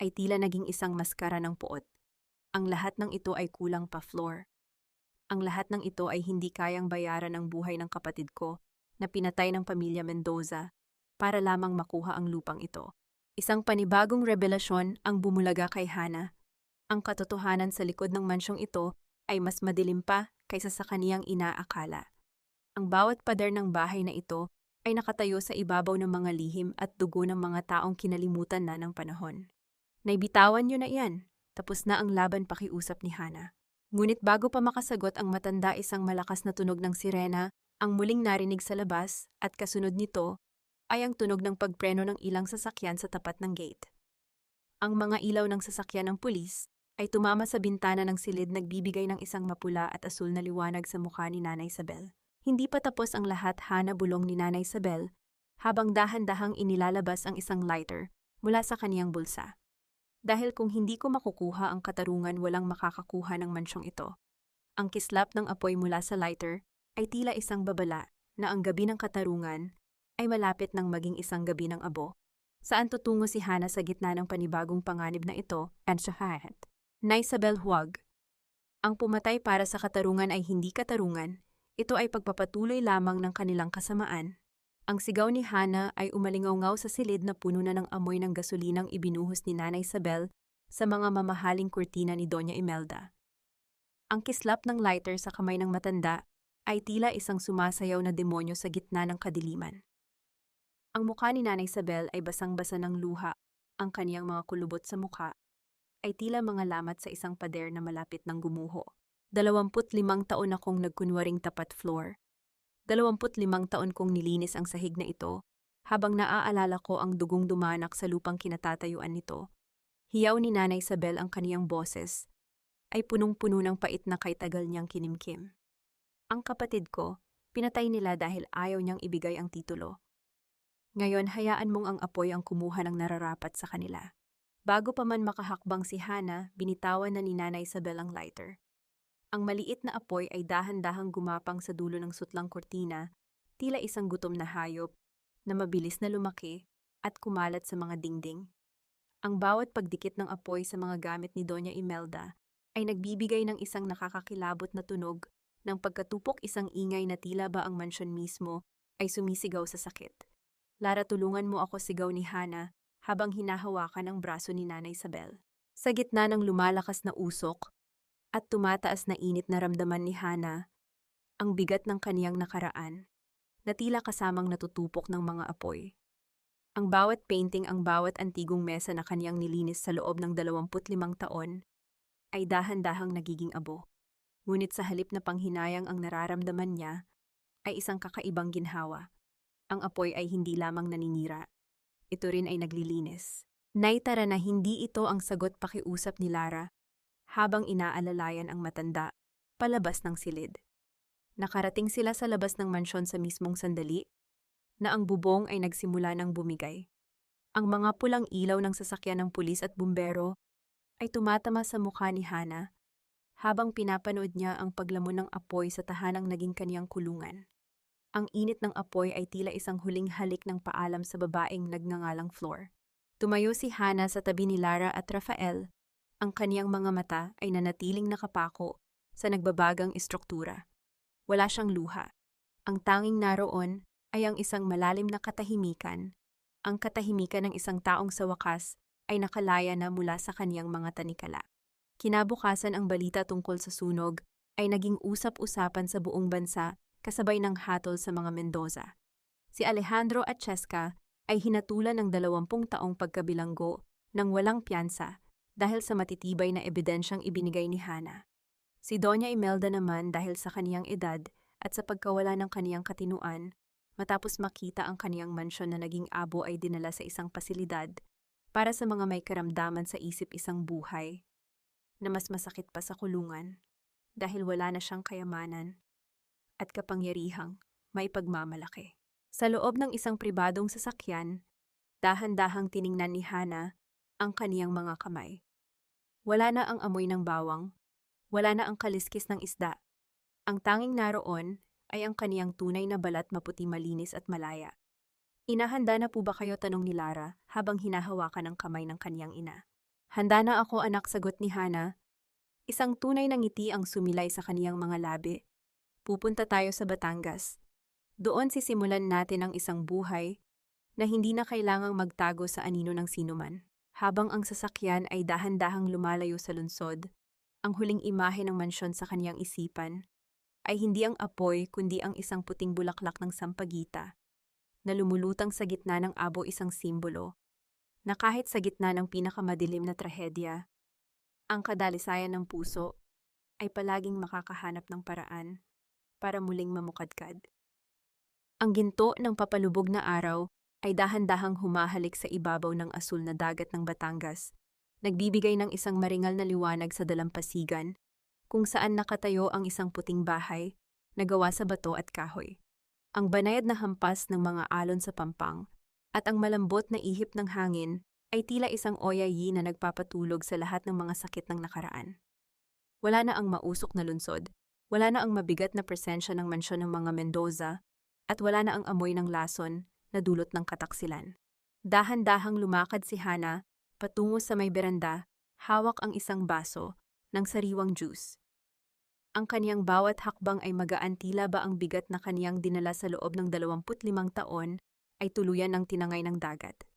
ay tila naging isang maskara ng puot. Ang lahat ng ito ay kulang pa, Floor. Ang lahat ng ito ay hindi kayang bayaran ang buhay ng kapatid ko na pinatay ng pamilya Mendoza para lamang makuha ang lupang ito. Isang panibagong revelasyon ang bumulaga kay Hana. Ang katotohanan sa likod ng mansyong ito ay mas madilim pa kaysa sa kaniyang inaakala. Ang bawat pader ng bahay na ito ay nakatayo sa ibabaw ng mga lihim at dugo ng mga taong kinalimutan na ng panahon. Naibitawan niyo na iyan. Tapos na ang laban, pakiusap ni Hana. Ngunit bago pa makasagot ang matanda, isang malakas na tunog ng sirena ang muling narinig sa labas at kasunod nito ay ang tunog ng pagpreno ng ilang sasakyan sa tapat ng gate. Ang mga ilaw ng sasakyan ng pulis ay tumama sa bintana ng silid, nagbibigay ng isang mapula at asul na liwanag sa mukha ni Nanay Isabel. Hindi pa tapos ang lahat, Hana, bulong ni Nanay Isabel habang dahan-dahang inilalabas ang isang lighter mula sa kaniyang bulsa. Dahil kung hindi ko makukuha ang katarungan, walang makakakuha ng mansyong ito. Ang kislap ng apoy mula sa lighter ay tila isang babala na ang gabi ng katarungan ay malapit ng maging isang gabi ng abo. Saan tutungo si Hana sa gitna ng panibagong panganib na ito? And shahat. Nay Isabel, huwag. Ang pumatay para sa katarungan ay hindi katarungan. Ito ay pagpapatuloy lamang ng kanilang kasamaan. Ang sigaw ni Hana ay umalingaw-ngaw sa silid na puno na ng amoy ng gasolinang ibinuhos ni Nanay Isabel sa mga mamahaling kurtina ni Doña Imelda. Ang kislap ng lighter sa kamay ng matanda ay tila isang sumasayaw na demonyo sa gitna ng kadiliman. Ang mukha ni Nanay Isabel ay basang-basa ng luha. Ang kaniyang mga kulubot sa mukha ay tila mga lamat sa isang pader na malapit ng gumuho. 25 taon akong nagkunwaring tapat, Floor. 25 taon kong nilinis ang sahig na ito habang naaalala ko ang dugong dumanak sa lupang kinatatayuan nito. Hiyaw ni Nanay Isabel, ang kaniyang boses ay punong-puno ng pait na kay tagal niyang kinimkim. Ang kapatid ko, pinatay nila dahil ayaw niyang ibigay ang titulo. Ngayon, hayaan mong ang apoy ang kumuha ng nararapat sa kanila. Bago pa man makahakbang si Hana, binitawan na ni Nanay Isabel ang lighter. Ang maliit na apoy ay dahan-dahang gumapang sa dulo ng sutlang kurtina, tila isang gutom na hayop na mabilis na lumaki at kumalat sa mga dingding. Ang bawat pagdikit ng apoy sa mga gamit ni Doña Imelda ay nagbibigay ng isang nakakakilabot na tunog ng pagkatupok, isang ingay na tila ba ang mansyon mismo ay sumisigaw sa sakit. Lara, tulungan mo ako, sigaw ni Hana habang hinahawakan ang braso ni Nanay Isabel. Sa gitna ng lumalakas na usok at tumataas na init, naramdaman ni Hana ang bigat ng kaniyang nakaraan na tila kasamang natutupok ng mga apoy. Ang bawat painting, ang bawat antigong mesa na kaniyang nilinis sa loob ng 25 taon ay dahan-dahang nagiging abo. Ngunit sa halip na panghinayang, ang nararamdaman niya ay isang kakaibang ginhawa. Ang apoy ay hindi lamang naninira. Ito rin ay naglilinis. Naitara na hindi ito ang sagot, pakiusap ni Lara habang inaalalayan ang matanda palabas ng silid. Nakarating sila sa labas ng mansyon sa mismong sandali na ang bubong ay nagsimula ng bumigay. Ang mga pulang ilaw ng sasakyan ng pulis at bumbero ay tumatama sa mukha ni Hana habang pinapanood niya ang paglamon ng apoy sa tahanang naging kaniyang kulungan. Ang init ng apoy ay tila isang huling halik ng paalam sa babaeng nagngangalang Floor. Tumayo si Hana sa tabi ni Lara at Rafael. Ang kaniyang mga mata ay nanatiling nakapako sa nagbabagang istruktura. Wala siyang luha. Ang tanging naroon ay ang isang malalim na katahimikan. Ang katahimikan ng isang taong sa wakas ay nakalaya na mula sa kaniyang mga tanikala. Kinabukasan, ang balita tungkol sa sunog ay naging usap-usapan sa buong bansa kasabay ng hatol sa mga Mendoza. Si Alejandro at Cheska ay hinatulan ng 20 taong pagkabilanggo ng walang piyansa dahil sa matitibay na ebidensyang ibinigay ni Hana. Si Doña Imelda naman, dahil sa kaniyang edad at sa pagkawala ng kaniyang katinuan, matapos makita ang kaniyang mansyon na naging abo ay dinala sa isang pasilidad para sa mga may karamdaman sa isip isang buhay na mas masakit pa sa kulungan dahil wala na siyang kayamanan at kapangyarihang may pagmamalaki. Sa loob ng isang pribadong sasakyan, dahan-dahang tiningnan ni Hana ang kaniyang mga kamay. Wala na ang amoy ng bawang, wala na ang kaliskis ng isda. Ang tanging naroon ay ang kaniyang tunay na balat, maputi, malinis at malaya. Inahanda na po ba kayo, tanong ni Lara habang hinahawakan ang kamay ng kaniyang ina. Handa na ako, anak, sagot ni Hana. Isang tunay na ngiti ang sumilay sa kaniyang mga labi. Pupunta tayo sa Batangas. Doon sisimulan natin ang isang buhay na hindi na kailangang magtago sa anino ng sinuman. Habang ang sasakyan ay dahan-dahang lumalayo sa lungsod, ang huling imahe ng mansyon sa kaniyang isipan ay hindi ang apoy kundi ang isang puting bulaklak ng sampagita na lumulutang sa gitna ng abo, isang simbolo na kahit sa gitna ng pinakamadilim na trahedya, ang kadalisayan ng puso ay palaging makakahanap ng paraan para muling mamukadkad. Ang ginto ng papalubog na araw ay dahan-dahang humahalik sa ibabaw ng asul na dagat ng Batangas, nagbibigay ng isang maringal na liwanag sa dalampasigan, kung saan nakatayo ang isang puting bahay na gawa sa bato at kahoy. Ang banayad na hampas ng mga alon sa pampang at ang malambot na ihip ng hangin ay tila isang oyayi na nagpapatulog sa lahat ng mga sakit ng nakaraan. Wala na ang mausok na lungsod, wala na ang mabigat na presensya ng mansyon ng mga Mendoza, at wala na ang amoy ng lason na dulot ng kataksilan. Dahan-dahang lumakad si Hana patungo sa may beranda, hawak ang isang baso ng sariwang juice. Ang kaniyang bawat hakbang ay magaan, tila ba ang bigat na kaniyang dinala sa loob ng 25 taon ay tuluyan ng tinangay ng dagat.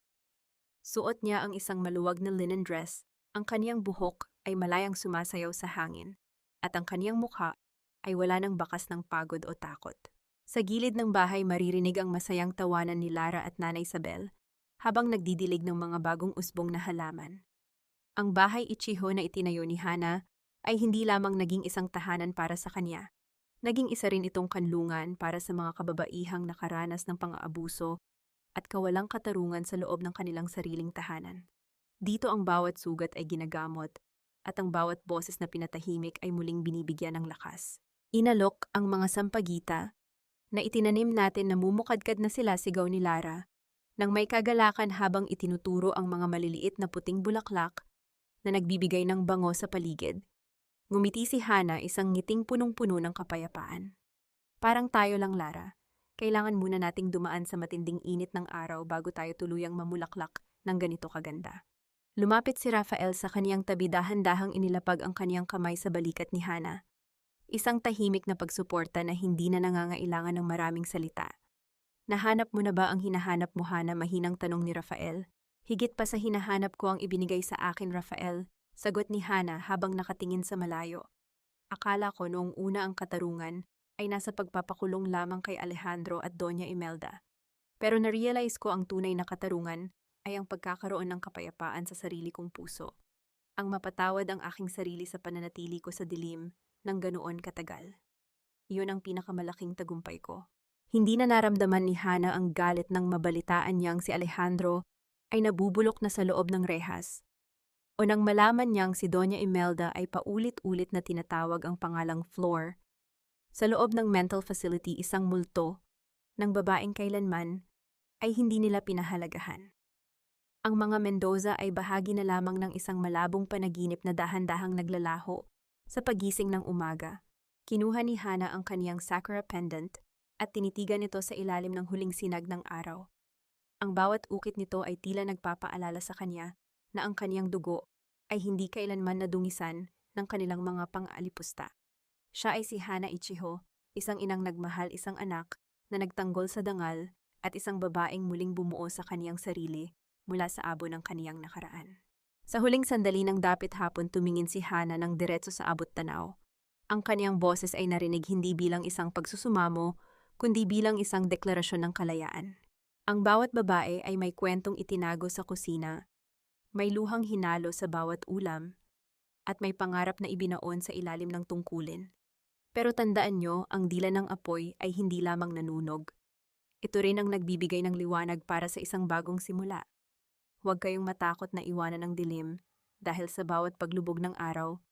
Suot niya ang isang maluwag na linen dress, ang kaniyang buhok ay malayang sumasayaw sa hangin, at ang kaniyang mukha ay wala ng bakas ng pagod o takot. Sa gilid ng bahay maririnig ang masayang tawanan ni Lara at Nanay Isabel habang nagdidilig ng mga bagong usbong na halaman. Ang bahay Ichiho na itinayo ni Hana ay hindi lamang naging isang tahanan para sa kanya. Naging isa rin itong kanlungan para sa mga kababaihang nakaranas ng pang-aabuso at kawalang katarungan sa loob ng kanilang sariling tahanan. Dito ang bawat sugat ay ginagamot at ang bawat boses na pinatahimik ay muling binibigyan ng lakas. Inalok ang mga sampagita na itinanim natin na mumukadkad na sila, sigaw ni Lara, nang may kagalakan habang itinuturo ang mga maliliit na puting bulaklak na nagbibigay ng bango sa paligid. Ngumiti si Hana, isang ngiting punong-puno ng kapayapaan. Parang tayo lang, Lara. Kailangan muna nating dumaan sa matinding init ng araw bago tayo tuluyang mamulaklak ng ganito kaganda. Lumapit si Rafael sa kaniyang tabi, dahan-dahang inilapag ang kaniyang kamay sa balikat ni Hana. Isang tahimik na pagsuporta na hindi na nangangailangan ng maraming salita. Nahanap mo na ba ang hinahanap mo, Hana? Mahinang tanong ni Rafael. Higit pa sa hinahanap ko ang ibinigay sa akin, Rafael, sagot ni Hana habang nakatingin sa malayo. Akala ko noong una ang katarungan ay nasa pagpapakulong lamang kay Alejandro at Doña Imelda. Pero na-realize ko ang tunay na katarungan ay ang pagkakaroon ng kapayapaan sa sarili kong puso. Ang mapatawad ang aking sarili sa pananatili ko sa dilim ng ganoon katagal. Iyon ang pinakamalaking tagumpay ko. Hindi na naramdaman ni Hana ang galit nang mabalitaan niyang si Alejandro ay nabubulok na sa loob ng rehas. O nang malaman niyang si Doña Imelda ay paulit-ulit na tinatawag ang pangalang Flor sa loob ng mental facility, isang multo ng babaeng kailanman ay hindi nila pinahalagahan. Ang mga Mendoza ay bahagi na lamang ng isang malabong panaginip na dahan-dahang naglalaho sa pagising ng umaga. Kinuha ni Hana ang kaniyang sakura pendant at tinitigan ito sa ilalim ng huling sinag ng araw. Ang bawat ukit nito ay tila nagpapaalala sa kanya na ang kaniyang dugo ay hindi kailanman nadungisan ng kanilang mga pang-aalipusta. Siya ay si Hana Ichiho, isang inang nagmahal, isang anak na nagtanggol sa dangal at isang babaeng muling bumuo sa kaniyang sarili mula sa abo ng kaniyang nakaraan. Sa huling sandali ng dapit hapon, tumingin si Hana ng diretso sa abot tanaw. Ang kaniyang boses ay narinig hindi bilang isang pagsusumamo, kundi bilang isang deklarasyon ng kalayaan. Ang bawat babae ay may kwentong itinago sa kusina, may luhang hinalo sa bawat ulam, at may pangarap na ibinaon sa ilalim ng tungkulin. Pero tandaan nyo, ang dila ng apoy ay hindi lamang nanunog. Ito rin ang nagbibigay ng liwanag para sa isang bagong simula. Huwag kayong matakot na iwanan ng dilim dahil sa bawat paglubog ng araw,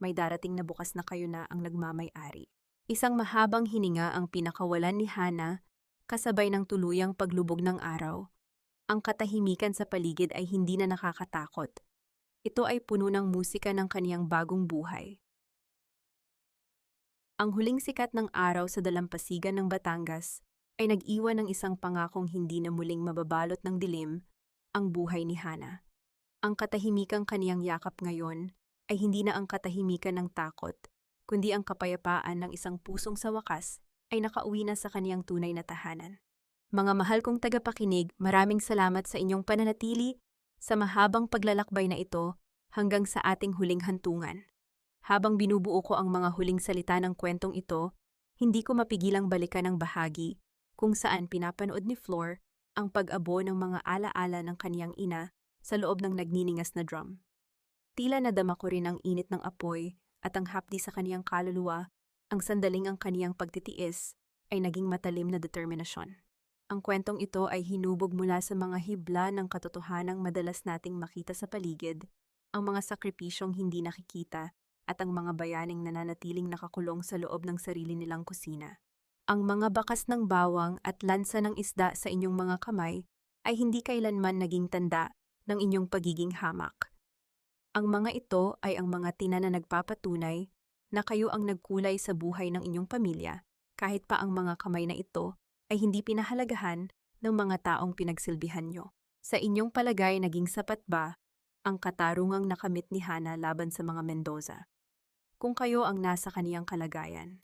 may darating na bukas na kayo na ang nagmamay-ari. Isang mahabang hininga ang pinakawalan ni Hana kasabay ng tuluyang paglubog ng araw. Ang katahimikan sa paligid ay hindi na nakakatakot. Ito ay puno ng musika ng kaniyang bagong buhay. Ang huling sikat ng araw sa dalampasigan ng Batangas ay nag-iwan ng isang pangakong hindi na muling mababalot ng dilim, ang buhay ni Hana. Ang katahimikang kaniyang yakap ngayon ay hindi na ang katahimikan ng takot, kundi ang kapayapaan ng isang pusong sa wakas ay nakauwi na sa kaniyang tunay na tahanan. Mga mahal kong tagapakinig, maraming salamat sa inyong pananatili sa mahabang paglalakbay na ito hanggang sa ating huling hantungan. Habang binubuo ko ang mga huling salita ng kwentong ito, hindi ko mapigilang balikan ang bahagi kung saan pinapanood ni Flor ang pag-abo ng mga alaala ng kaniyang ina sa loob ng nagniningas na drum. Tila nadama ko rin ang init ng apoy at ang hapdi sa kaniyang kaluluwa, ang sandaling ang kaniyang pagtitiis ay naging matalim na determinasyon. Ang kwentong ito ay hinubog mula sa mga hibla ng katotohanang madalas nating makita sa paligid, ang mga sakripisyong hindi nakikita at ang mga bayaning nananatiling nakakulong sa loob ng sarili nilang kusina. Ang mga bakas ng bawang at lansa ng isda sa inyong mga kamay ay hindi kailanman naging tanda ng inyong pagiging hamak. Ang mga ito ay ang mga tina na nagpapatunay na kayo ang nagkulay sa buhay ng inyong pamilya, kahit pa ang mga kamay na ito ay hindi pinahalagahan ng mga taong pinagsilbihan nyo. Sa inyong palagay, naging sapat ba ang katarungang nakamit ni Hana laban sa mga Mendoza? Kung kayo ang nasa kaniyang kalagayan,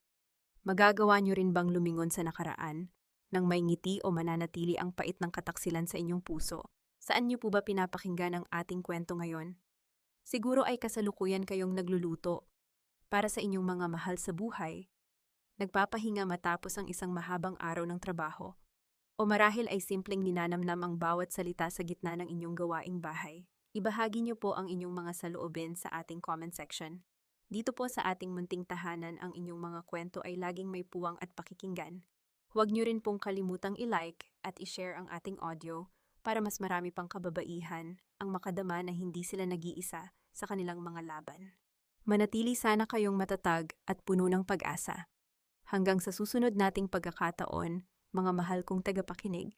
magagawa nyo rin bang lumingon sa nakaraan nang may ngiti o mananatili ang pait ng kataksilan sa inyong puso? Saan nyo po ba pinapakinggan ang ating kwento ngayon? Siguro ay kasalukuyan kayong nagluluto para sa inyong mga mahal sa buhay, nagpapahinga matapos ang isang mahabang araw ng trabaho, o marahil ay simpleng ninanamnam ang bawat salita sa gitna ng inyong gawaing bahay. Ibahagi niyo po ang inyong mga saloobin sa ating comment section. Dito po sa ating munting tahanan, ang inyong mga kwento ay laging may puwang at pakikinggan. Huwag niyo rin pong kalimutang i-like at i-share ang ating audio para mas marami pang kababaihan ang makadama na hindi sila nag-iisa sa kanilang mga laban. Manatili sana kayong matatag at puno ng pag-asa. Hanggang sa susunod nating pagkakataon, mga mahal kong tagapakinig.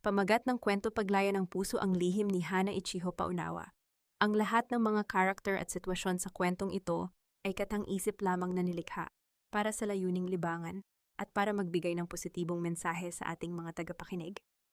Pamagat ng kwento Paglayan ng Puso ang lihim ni Hana Ichiho Paunawa. Ang lahat ng mga karakter at sitwasyon sa kwentong ito ay katang-isip lamang na nilikha para sa layuning libangan at para magbigay ng positibong mensahe sa ating mga tagapakinig.